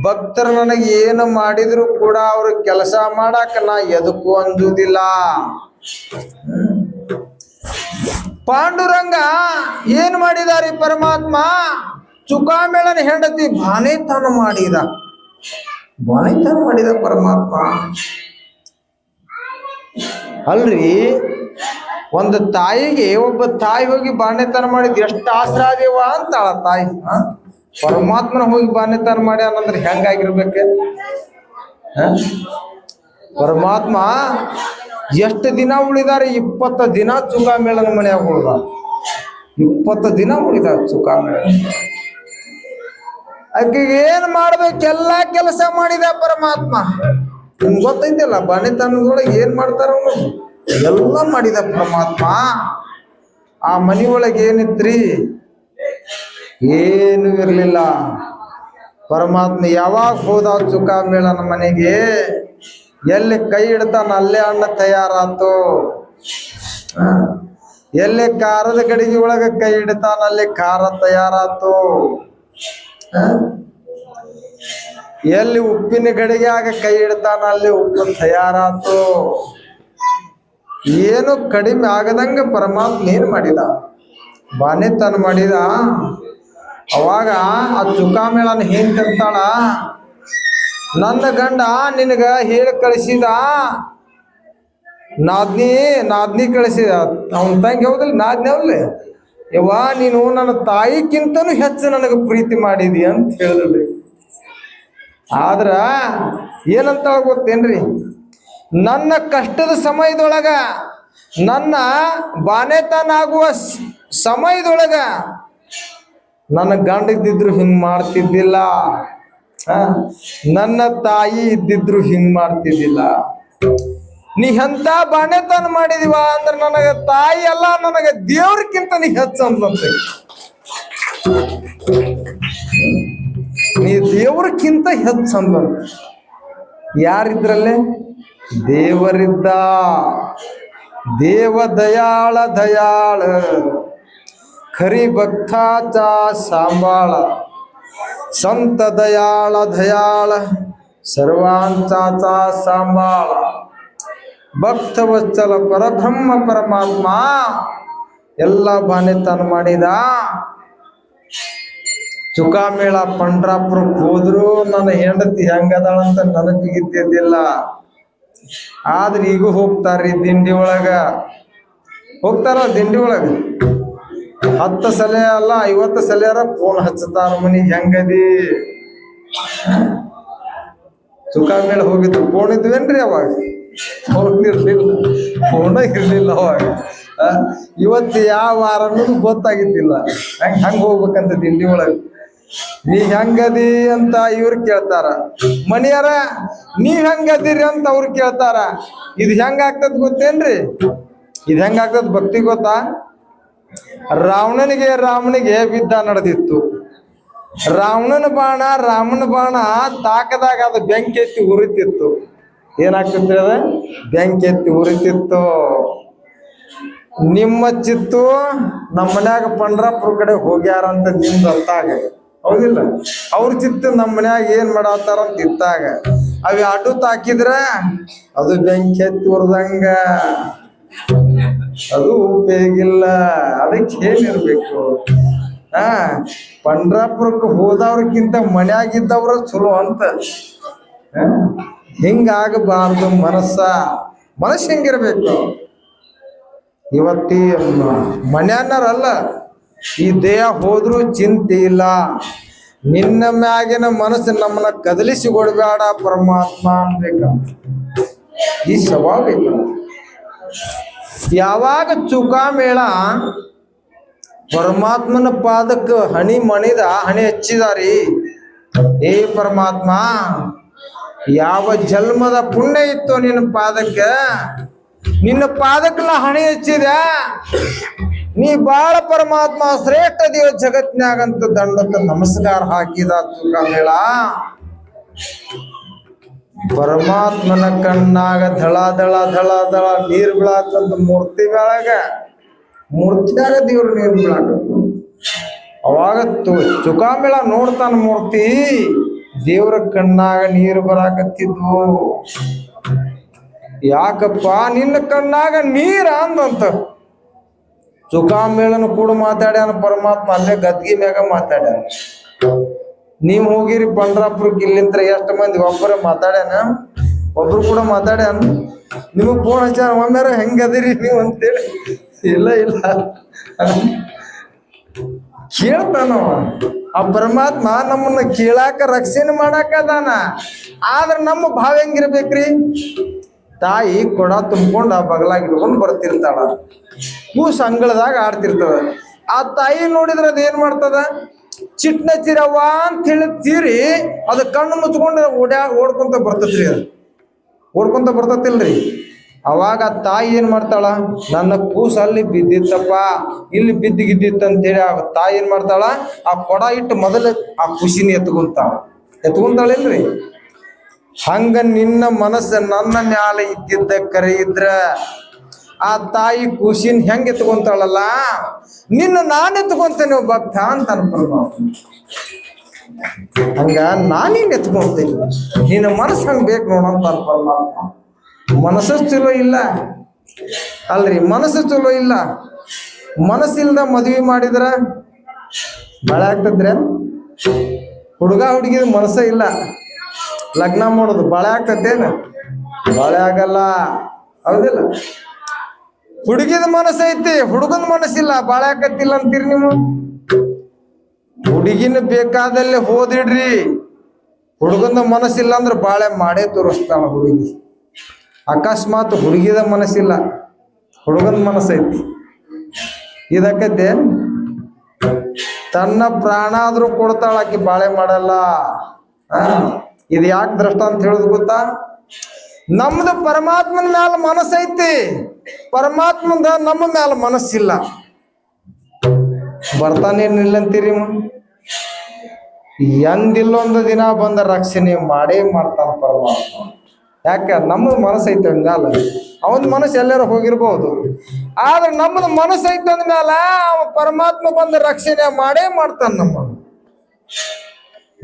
ಭಕ್ತರು ನನಗೆ ಏನು ಮಾಡಿದ್ರು ಕೂಡ ಅವ್ರ ಕೆಲಸ ಮಾಡಾಕ ನಾ ಎದಕ್ಕೂ ಅಂಜುದಿಲ್ಲ. ಪಾಂಡುರಂಗ ಏನ್ ಮಾಡಿದಾರಿ ಪರಮಾತ್ಮ, ಚುಕಾಮೇಳನ ಹೆಂಡತಿ ಬಾಣಿತನ ಮಾಡಿದ. ಬಾಣಿತನ ಮಾಡಿದ ಪರಮಾತ್ಮ. ಅಲ್ರಿ, ಒಂದು ತಾಯಿಗೆ ಒಬ್ಬ ತಾಯಿ ಹೋಗಿ ಬಾಣ್ಯತನ ಮಾಡಿದ್ ಎಷ್ಟು ಆಸರಾದೇವ ಅಂತಾಳ ತಾಯಿ. ಪರಮಾತ್ಮನ ಹೋಗಿ ಬಾಣ್ಯತನ ಮಾಡ್ಯಾನಂದ್ರೆ ಹೆಂಗಾಗಿರ್ಬೇಕೆ. ಪರಮಾತ್ಮ ಎಷ್ಟು ದಿನ ಉಳಿದಾರೆ, 20 ದಿನ ಚುಕಾಮೇಳನ ಮನೆಯಾಗ ಉಳ್ದ. 20 ದಿನ ಉಳಿದ ಚುಕಾಮೇಳ. ಆಕೆಗೆ ಏನ್ ಮಾಡ್ಬೇಕೆಲ್ಲ ಕೆಲಸ ಮಾಡಿದ ಪರಮಾತ್ಮ. ನಿಮ್ಗೆ ಗೊತ್ತೈತಿಲ್ಲ, ಬಾಣಿತನದೊಳಗೆ ಏನ್ ಮಾಡ್ತಾರ ಎಲ್ಲ ಮಾಡಿದ ಪರಮಾತ್ಮ. ಆ ಮನೆಯೊಳಗೆ ಏನಿತ್ರಿ, ಏನು ಇರ್ಲಿಲ್ಲ. ಪರಮಾತ್ಮ ಯಾವಾಗ ಹೋದ ಚುಕಾಮೇಳನ ಮನೆಗೆ, ಎಲ್ಲಿ ಕೈ ಇಡ್ತಾನ ಅಲ್ಲೇ ಅಣ್ಣ ತಯಾರಾತು. ಎಲ್ಲಿ ಖಾರದ ಗಡಿಗೆ ಒಳಗ ಕೈ ಇಡ್ತಾನ ಅಲ್ಲಿ ಖಾರ ತಯಾರಾತು. ಎಲ್ಲಿ ಉಪ್ಪಿನ ಗಡಿಗೆ ಆಗ ಕೈ ಇಡ್ತಾನ ಅಲ್ಲಿ ಉಪ್ಪು ತಯಾರಾತು. ಏನು ಕಡಿಮೆ ಆಗದಂಗ ಪರಮಾತ್ಮ ಏನ್ ಮಾಡಿದ, ಬಾಣಿತನ ಮಾಡಿದ. ಅವಾಗ ಆ ಚುಕಾಮೇಳನ ಹೇಳ್ತಿರ್ತಾಳ, ನನ್ನ ಗಂಡ ನಿನಗ ಹೇಳಿ ಕಳಿಸಿದ, ನಾದ್ನಿ ಕಳಿಸಿದ ಅವನ ತಂಗಿ ಹೌದಲ್ಲ ನಾದ್ನಿ ಅವಲ್ಲಿ ಯವ್ವ ನೀನು ನನ್ನ ತಾಯಿಗಿಂತನೂ ಹೆಚ್ಚು ನನಗೆ ಪ್ರೀತಿ ಮಾಡಿದಿ ಅಂತ ಹೇಳಿದ್ರಿ. ಆದ್ರ ಏನಂತ ಗೊತ್ತೇನ್ರಿ, ನನ್ನ ಕಷ್ಟದ ಸಮಯದೊಳಗ ನನ್ನ ಬಾನೆತನಾಗುವ ಸಮಯದೊಳಗ ನನ್ನ ಗಂಡ ಇದ್ದಿದ್ರು ಹಿಂಗ್ ಮಾಡ್ತಿದ್ದಿಲ್ಲ, ನನ್ನ ತಾಯಿ ಇದ್ದಿದ್ರು ಹಿಂಗ್ ಮಾಡ್ತಿದ್ದಿಲ್ಲ. ನೀ ಎಂತ ಬಾನೆತನ ಮಾಡಿದಿವ ಅಂದ್ರೆ ನನಗ ತಾಯಿ ಅಲ್ಲ, ನನಗ ದೇವ್ರಕ್ಕಿಂತ ನೀ ಹೆಚ್ಚಂದಂತೆ. ನೀ ದೇವ್ರಕ್ಕಿಂತ ಹೆಚ್ಚಂದಂತೆ. ಯಾರಿದ್ರಲ್ಲೇ? ದೇವರಿದ್ದ. ದೇವ ದಯಾಳ ದಯಾಳ ಖರಿ ಭಕ್ತಾಚಾ सांभाळ संत दयाळ दयाळ सर्वांचाचा सांभाळ ಭಕ್ತವತ್ಸಲ ಪರಬ್ರಹ್ಮ ಪರಮಾತ್ಮ ಎಲ್ಲ ಬಾನೆತನ ಮಾಡಿದ. ಚುಕಾಮೇಳ ಪಂಡ್ರಾಪುರಕ್ಕೆ ಹೋದ್ರು ನನ್ನ ಹೆಂಡತಿ ಹೆಂಗದಾಳಂತ ನನಗಿದ್ದಿದ್ದಿಲ್ಲ. ಆದ್ರೆ ಈಗ ಹೋಗ್ತಾರ್ರಿ ದಿಂಡಿ ಒಳಗ, ಹೋಗ್ತಾರ ದಿಂಡಿ ಒಳಗ 10 ಸಲ ಅಲ್ಲ 50 ಸಲ ಫೋನ್ ಹಚ್ಚತಾರ, ಮನಿಗೆ ಹೆಂಗದಿ? ಚುಕಾಮೇಳ ಹೋಗಿದ್ರು ಫೋನ್ ಇದ್ವೇನ್ರಿ ಅವಾಗ? ಫೋನ್ ಇರ್ಲಿಲ್ಲ, ಫೋನ ಇರ್ಲಿಲ್ಲ ಅವಾಗ. ಇವತ್ತು ಯಾವ ವಾರ ಅನ್ನೋದು ಗೊತ್ತಾಗಿದ್ದಿಲ್ಲ. ಹಂಗ ಹೋಗ್ಬೇಕಂತ ದಿಂಡಿ ಒಳಗೆ. ನೀ ಹೆಂಗದಿ ಅಂತ ಇವ್ರು ಕೇಳ್ತಾರ, ಮಣಿಯಾರ ನೀವ್ ಹೆಂಗದಿರಿ ಅಂತ ಅವ್ರು ಕೇಳ್ತಾರ. ಇದು ಹೆಂಗ ಆಗ್ತದ ಗೊತ್ತೇನ್ರಿ? ಇದು ಹೆಂಗ ಆಗ್ತದ ಭಕ್ತಿ ಗೊತ್ತಾ? ರಾವಣನಿಗೆ ಯುದ್ಧ ನಡೆದಿತ್ತು. ರಾವಣನ ಬಾಣ ತಾಕದಾಗ ಅದು ಬೆಂಕಿ ಎತ್ತಿ ಉರಿತಿತ್ತು. ಏನಾಗ್ತಿತ್ತು ಅದ? ಬೆಂಕಿ ಎತ್ತಿ ಉರಿತಿತ್ತು. ನಿಮ್ಮ ಚಿತ್ತು ನಮ್ಮ ಮನ್ಯಾಗ ಪಂಡ್ರಾಪುರ ಕಡೆ ಹೋಗ್ಯಾರಂತ ನಿಮ್ದು ಅಂತಾಗ, ಹೌದಿಲ್ಲ? ಅವ್ರ ಚಿತ್ತು ನಮ್ಮ ಮನ್ಯಾಗ ಏನ್ ಮಾಡತ್ತಾರಂತ ಇತ್ತಾಗ ಅవి ಅಡ್ಡು ತಾಕಿದ್ರ ಅದು ಬೆಂಕಿ ಎತ್ತಿ ಉರ್ದಂಗ, ಅದು ಉಪಯೋಗಿಲ್ಲ. ಅದಕ್ಕೆ ಏನಿರ್ಬೇಕು? ಪಂಡ್ರಾಪುರಕ್ಕೆ ಹೋದವ್ರಕ್ಕಿಂತ ಮನ್ಯಾಗಿದ್ದವ್ರ ಚಲೋ ಅಂತ. ಹಿಂಗಾಗಬಾರ್ದು. ಮನಸ್ಸು ಹೆಂಗಿರ್ಬೇಕು? ಇವತ್ತಿ ಮನ್ಯಾನರಲ್ಲ, ಈ ದೇಹ ಹೋದ್ರೂ ಚಿಂತೆ ಇಲ್ಲ. ನಿನ್ನ ಮ್ಯಾಗಿನ ಮನಸ್ಸು ನಮ್ಮನ್ನ ಕದಲಿಸಿಕೊಡ್ಬೇಡ ಪರಮಾತ್ಮ ಅನ್ಬೇಕಂತ ಈ ಸ್ವಭಾವ ಬೇಕು. ಯಾವಾಗ ಚುಕಾಮೇಳ ಪರಮಾತ್ಮನ ಪಾದಕ್ಕೆ ಹಣಿ ಹಚ್ಚಿದಾರಿ, ಏ ಪರಮಾತ್ಮ ಯಾವ ಜನ್ಮದ ಪುಣ್ಯ ಇತ್ತು ನಿನ್ನ ಪಾದಕ್ಕೆ ನಾ ಹಣಿ ಹಚ್ಚಿದೆ, ನೀ ಬಾಳ ಪರಮಾತ್ಮ ಶ್ರೇಷ್ಠ ದೇವ ಜಗತ್ನ್ಯಾಗಂತ ದಂಡಕ್ಕೆ ನಮಸ್ಕಾರ ಹಾಕಿದ ಚುಕಾಮೇಳ. ಪರಮಾತ್ಮನ ಕಣ್ಣಾಗ ಧಳ ಧಳ ಧಳ ಧಳ ನೀರ್ ಬೀಳಾಕಂತ ಮೂರ್ತಿಯಾಗ ದೇವ್ರ ನೀರ್ ಬೀಳಾಕಂತ. ಅವಾಗ ಚುಕಾಮೇಳ ನೋಡ್ತಾನ ಮೂರ್ತಿ, ದೇವ್ರ ಕಣ್ಣಾಗ ನೀರು ಬರಾಕತ್ತಿದ್ವು. ಯಾಕಪ್ಪ ನಿನ್ನ ಕಣ್ಣಾಗ ನೀರ ಅಂದಂತ. ಚುಕಾಮೇಳನು ಕೂಡ ಮಾತಾಡ್ಯಾನ ಪರಮಾತ್ಮ, ಅಲ್ಲೇ ಗದ್ಗಿ ಮ್ಯಾಗ ಮಾತಾಡ್ಯಾನ. ನೀವ್ ಹೋಗಿರಿ ಪಂಡ್ರಾಪುರಕ್ಕೆ, ಇಲ್ಲಿಂತ್ರ ಎಷ್ಟು ಮಂದಿ ಒಬ್ಬರ ಮಾತಾಡ್ಯಾನ? ಒಬ್ರು ಕೂಡ ಮಾತಾಡ್ಯಾನ? ನಿಮಗ್ ಫೋನ್ ಹಚ್ಚಾರ ಒಮ್ಮೆರ ಹೆಂಗದಿರಿ ನೀವು ಅಂತೇಳಿ? ಇಲ್ಲ ಕೇಳ್ತಾನವ. ಆ ಪರಮಾತ್ಮ ನಮ್ಮನ್ನ ಕೇಳಾಕ ರಕ್ಷಣೆ ಮಾಡಾಕ ಅದಾನ. ಆದ್ರ ನಮ್ಮ ಭಾವ ಹೆಂಗಿರ್ಬೇಕ್ರಿ? ತಾಯಿ ಕೊಡ ತುಂಬ್ಕೊಂಡ್ ಆ ಬಗಲಾಗಿ ಇಟ್ಕೊಂಡು ಬರ್ತಿರ್ತಾಳ, ಕೂಸು ಅಂಗಳದಾಗ ಆಡ್ತಿರ್ತದ. ಆ ತಾಯಿ ನೋಡಿದ್ರೆ ಅದೇನ್ ಮಾಡ್ತದ? ಚಿಟ್ನ ಚಿರವ್ವ ಅಂತ ಹೇಳಿ ತೀರಿ ಅದು ಕಣ್ಣು ಮುಚ್ಕೊಂಡು ಓಡ್ಕೊಂತ ಬರ್ತತ್ರಿ. ಅದು ಓಡ್ಕೊಂತ ಬರ್ತತಿಲ್ರಿ. ಅವಾಗ ಆ ತಾಯಿ ಏನ್ ಮಾಡ್ತಾಳ? ನನ್ನ ಕೂಸು ಅಲ್ಲಿ ಬಿದ್ದಿತ್ತಪ್ಪ, ಇಲ್ಲಿ ಬಿದ್ದಿಗಿದ್ದಿತ್ತಂತೇಳಿ ಆ ತಾಯಿ ಏನ್ ಮಾಡ್ತಾಳ? ಆ ಕೊಡ ಇಟ್ಟು ಮೊದಲು ಆ ಖುಷಿನ ಎತ್ಕೊಂತಾಳಿಲ್ರಿ. ಹಂಗ ನಿನ್ನ ಮನಸ್ಸು ನನ್ನ ಮ್ಯಾಲ ಇದ್ದಿದ್ದ ಕರೆ ಇದ್ರ ಆ ತಾಯಿ ಖುಷಿನ ಹೆಂಗ್ ಎತ್ಕೊಂತಾಳಲ್ಲ, ನಿನ್ನ ನಾನು ಎತ್ಕೊಂತೇನೆ ಭಕ್ತ ಅಂತ ಅನ್ಕೊಂಡು. ಹಂಗ ನಾನೇನ್ ಎತ್ಕೊಂತೇನೆ, ನಿನ್ನ ಮನಸ್ಸು ಹಂಗ ಬೇಕು ನೋಡಂತ ಪರಮಾತ್ಮ. ಮನಸ್ಸು ಚಲೋ ಇಲ್ಲ ಅಲ್ರಿ, ಮನಸ್ಸು ಚಲೋ ಇಲ್ಲ. ಮನಸ್ಸಿಲ್ದ ಮದ್ವಿ ಮಾಡಿದ್ರ ಬಾಳೆ ಆಗ್ತದ್ರಿ. ಹುಡುಗ ಹುಡುಗಿದ ಮನಸ್ಸ ಇಲ್ಲ, ಲಗ್ನ ಮಾಡೋದು ಬಾಳೆ ಆಗ್ತದೇನು? ಬಾಳೆ ಆಗಲ್ಲ. ಹೌದಿಲ್ಲ? ಹುಡುಗಿದ ಮನಸ್ಸು ಐತಿ, ಹುಡುಗನ ಮನಸ್ಸಿಲ್ಲ, ಬಾಳೆ ಹಾಕತ್ತಿಲ್ಲ ಅಂತೀರಿ ನೀವು. ಹುಡುಗಿನ ಬೇಕಾದಲ್ಲಿ ಹೋದಿಡ್ರಿ, ಹುಡುಗನ ಮನಸ್ಸಿಲ್ಲ ಅಂದ್ರೆ ಬಾಳೆ ಮಾಡೇ ತೋರಿಸ್ತಾಳ ಹುಡುಗಿ. ಅಕಸ್ಮಾತ್ ಹುಡುಗಿದ ಮನಸ್ಸಿಲ್ಲ, ಹುಡುಗನ ಮನಸ್ಸೈತಿ, ಇದಕ್ಕೈತೆ ತನ್ನ ಪ್ರಾಣ ಆದ್ರೂ ಕೊಡ್ತಾಳ, ಆಕಿ ಬಾಳೆ ಮಾಡಲ್ಲ. ಇದು ಯಾಕೆ ದೃಷ್ಟ ಅಂತ ಹೇಳುದು ಗೊತ್ತಾ? ನಮ್ದು ಪರಮಾತ್ಮನ ಮ್ಯಾಲ ಮನಸ್ಸೈತಿ, ಪರಮಾತ್ಮಂದ ನಮ್ಮ ಮ್ಯಾಲ ಮನಸ್ಸಿಲ್ಲ. ಬರ್ತಾನೇನಿಲ್ಲ ಅಂತೀರಿ? ಎಂದಿಲ್ಲೊಂದು ದಿನ ಬಂದ ರಕ್ಷಣೆ ಮಾಡೇ ಮಾಡ್ತಾನ ಪರಮಾತ್ಮ. ಯಾಕೆ? ನಮ್ಮದು ಮನಸ್ಸೈತೆ ಮ್ಯಾಲ, ಅವನ ಮನಸ್ಸು ಎಲ್ಲಾರು ಹೋಗಿರ್ಬೋದು, ಆದ್ರೆ ನಮ್ಮದು ಮನಸ್ಸೈತೆ ಅಂದ್ಮ್ಯಾಲ ಅವ ಪರಮಾತ್ಮ ಬಂದ ರಕ್ಷಣೆ ಮಾಡೇ ಮಾಡ್ತಾನ.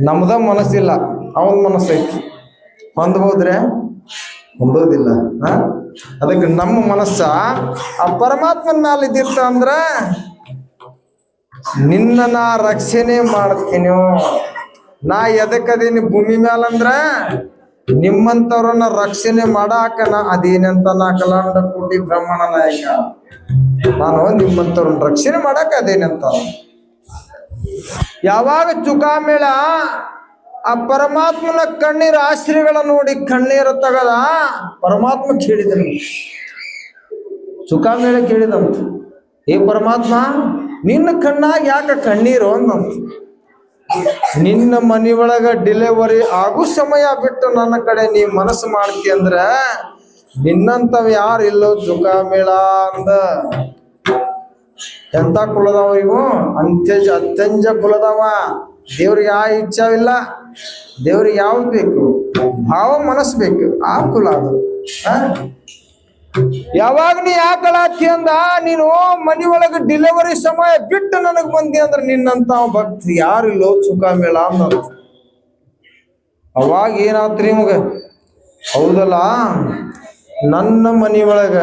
ನಮ್ದ ಮನಸ್ಸಿಲ್ಲ, ಅವನ ಮನಸ್ಸೈತಿ. ಹೊಂದ್ಬೋದ್ರೆ ಹೊಂದೋದಿಲ್ಲ. ಅದಕ್ಕೆ ನಮ್ಮ ಮನಸ್ಸ ಆ ಪರಮಾತ್ಮನ ಮ್ಯಾಲ ಇದ್ದಿರ್ತ ಅಂದ್ರ ನಿನ್ನ ನಾ ರಕ್ಷಣೆ ಮಾಡ್ತೀನಿ. ನಾ ಎದಕ್ಕದೀನಿ ಭೂಮಿ ಮ್ಯಾಲ ಅಂದ್ರ ನಿಮ್ಮಂತವ್ರನ್ನ ರಕ್ಷಣೆ ಮಾಡಾಕನ ಅದೇನಂತ ನಾ ಕಲಾಂಡ ಕೋಟಿ ಬ್ರಹ್ಮಣ ನಾಯಕ. ನಾನು ನಿಮ್ಮಂತವ್ರನ್ನ ರಕ್ಷಣೆ ಮಾಡಾಕ ಅದೇನಂತ. ಯಾವಾಗ ಚುಕಾಮೇಳ ಆ ಪರಮಾತ್ಮನ ಕಣ್ಣೀರ ಆಶ್ರಯಗಳ ನೋಡಿ ಕಣ್ಣೀರ ತಗದ ಪರಮಾತ್ಮ ಕೇಳಿದನು. ಚುಕಾಮೇಳ ಕೇಳಿದಂತ, ಏ ಪರಮಾತ್ಮ, ನಿನ್ನ ಕಣ್ಣಾಗ ಯಾಕ ಕಣ್ಣೀರು ಅಂದಂತ. ನಿನ್ನ ಮನೆಯೊಳಗ ಡಿಲಿವರಿ ಆಗೋ ಸಮಯ ಬಿಟ್ಟು ನನ್ನ ಕಡೆ ನೀ ಮನಸ್ಸು ಮಾಡ್ತಿ ಅಂದ್ರ ನಿನ್ನಂತವ್ ಯಾರು ಇಲ್ಲೋ ಚುಕಾಮೇಳ ಅಂದ. ಎಂತ ಕುಲದವ ಇವು? ಅತ್ಯಂಜ ಕುಲದವ. ದೇವ್ರಿಗೆ ಯಾವ ಇಚ್ಛಾವಿಲ್ಲ, ದೇವ್ರಿಗೆ ಯಾವ್ದು ಬೇಕು? ಭಾವ ಮನಸ್ಸು ಬೇಕು, ಆ ಕುಲ ಅದು. ಯಾವಾಗ ನೀ ಯಾಕಳಾತಿ ಅಂದ, ನೀನು ಮನೆಯೊಳಗೆ ಡಿಲಿವರಿ ಸಮಯ ಬಿಟ್ಟು ನನಗ್ ಬಂದಿ ಅಂದ್ರ ನಿನ್ನಂತ ಭಕ್ತಿ ಯಾರಿಲ್ಲೋ ಚುಕಾಮೇಳ ಅಂದ. ಅವಾಗ ಏನಾತ್ರಿ ನಿಮಗ? ಹೌದಲ್ಲ, ನನ್ನ ಮನೆಯೊಳಗ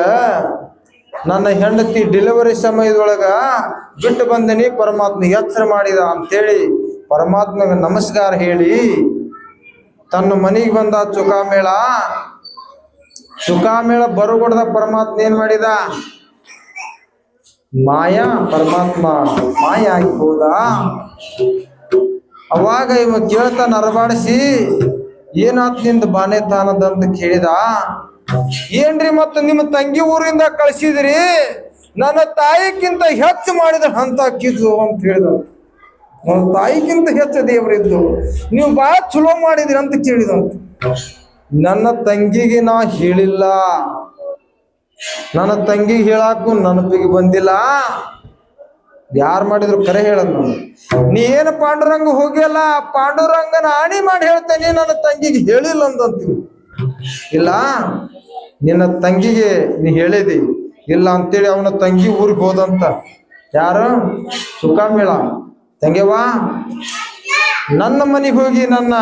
ನನ್ನ ಹೆಂಡತಿ ಡೆಲಿವರಿ ಸಮಯದೊಳಗ ಬಿಟ್ಟು ಬಂದನಿ, ಪರಮಾತ್ಮ ಎಚ್ಚರ ಮಾಡಿದ ಅಂತೇಳಿ ಪರಮಾತ್ಮಗೆ ನಮಸ್ಕಾರ ಹೇಳಿ ತನ್ನ ಮನೆಗೆ ಬಂದ ಚುಕಾಮೇಳ. ಚುಕಾಮೇಳ ಬರುಗೊಡ್ದ ಪರಮಾತ್ಮ ಏನ್ ಮಾಡಿದ? ಮಾಯಾ ಪರಮಾತ್ಮ ಮಾಯ ಆಗಿ ಹೋದ. ಅವಾಗ ಇವ ಕೇಳ್ತಾನ ಅರಬಾಡಿಸಿ, ಏನಾತ್ ನಿಂದ ಬಾನೆ ತಾನದಂತ ಕೇಳಿದ. ಏನ್ರಿ ಮತ್ತ ನಿಮ್ಮ ತಂಗಿ ಊರಿಂದ ಕಳ್ಸಿದ್ರಿ, ನನ್ನ ತಾಯಿಗಿಂತ ಹೆಚ್ಚು ಮಾಡಿದ ಅಂತ ಅಕ್ಕಿದ್ಲು ಅಂತ ಹೇಳಿದ. ನನ್ನ ತಾಯಿಗಿಂತ ಹೆಚ್ಚು ದೇವರಿದ್ದು, ನೀವು ಬಾಳ ಚಲೋ ಮಾಡಿದ್ರಿ ಅಂತ ಕೇಳಿದಂತ. ನನ್ನ ತಂಗಿಗೆ ನಾ ಹೇಳಿಲ್ಲ, ನನ್ನ ತಂಗಿಗೆ ಹೇಳಾಕು ನೆನಪಿಗೆ ಬಂದಿಲ್ಲ. ಯಾರು ಮಾಡಿದ್ರು ಕರೆ ಹೇಳದ್ ನಾನು. ನೀ ಏನು ಪಾಂಡುರಂಗ ಹೋಗಿಲ್ಲ, ಪಾಂಡುರಂಗನ ಆಣಿ ಮಾಡಿ ಹೇಳ್ತೇನೆ, ನನ್ನ ತಂಗಿಗೆ ಹೇಳಿಲ್ಲ ಅಂದಂತೀವಿ. ಇಲ್ಲ, ನಿನ್ನ ತಂಗಿಗೆ ನೀ ಹೇಳಿದಿ ಇಲ್ಲ ಅಂತೇಳಿ ಅವನ ತಂಗಿ ಊರಿಗೆ ಹೋದಂತ. ಯಾರು? ಚುಕಾಮೇಳ. ತಂಗೆವಾ, ನನ್ನ ಮನೆಗೆ ಹೋಗಿ ನನ್ನ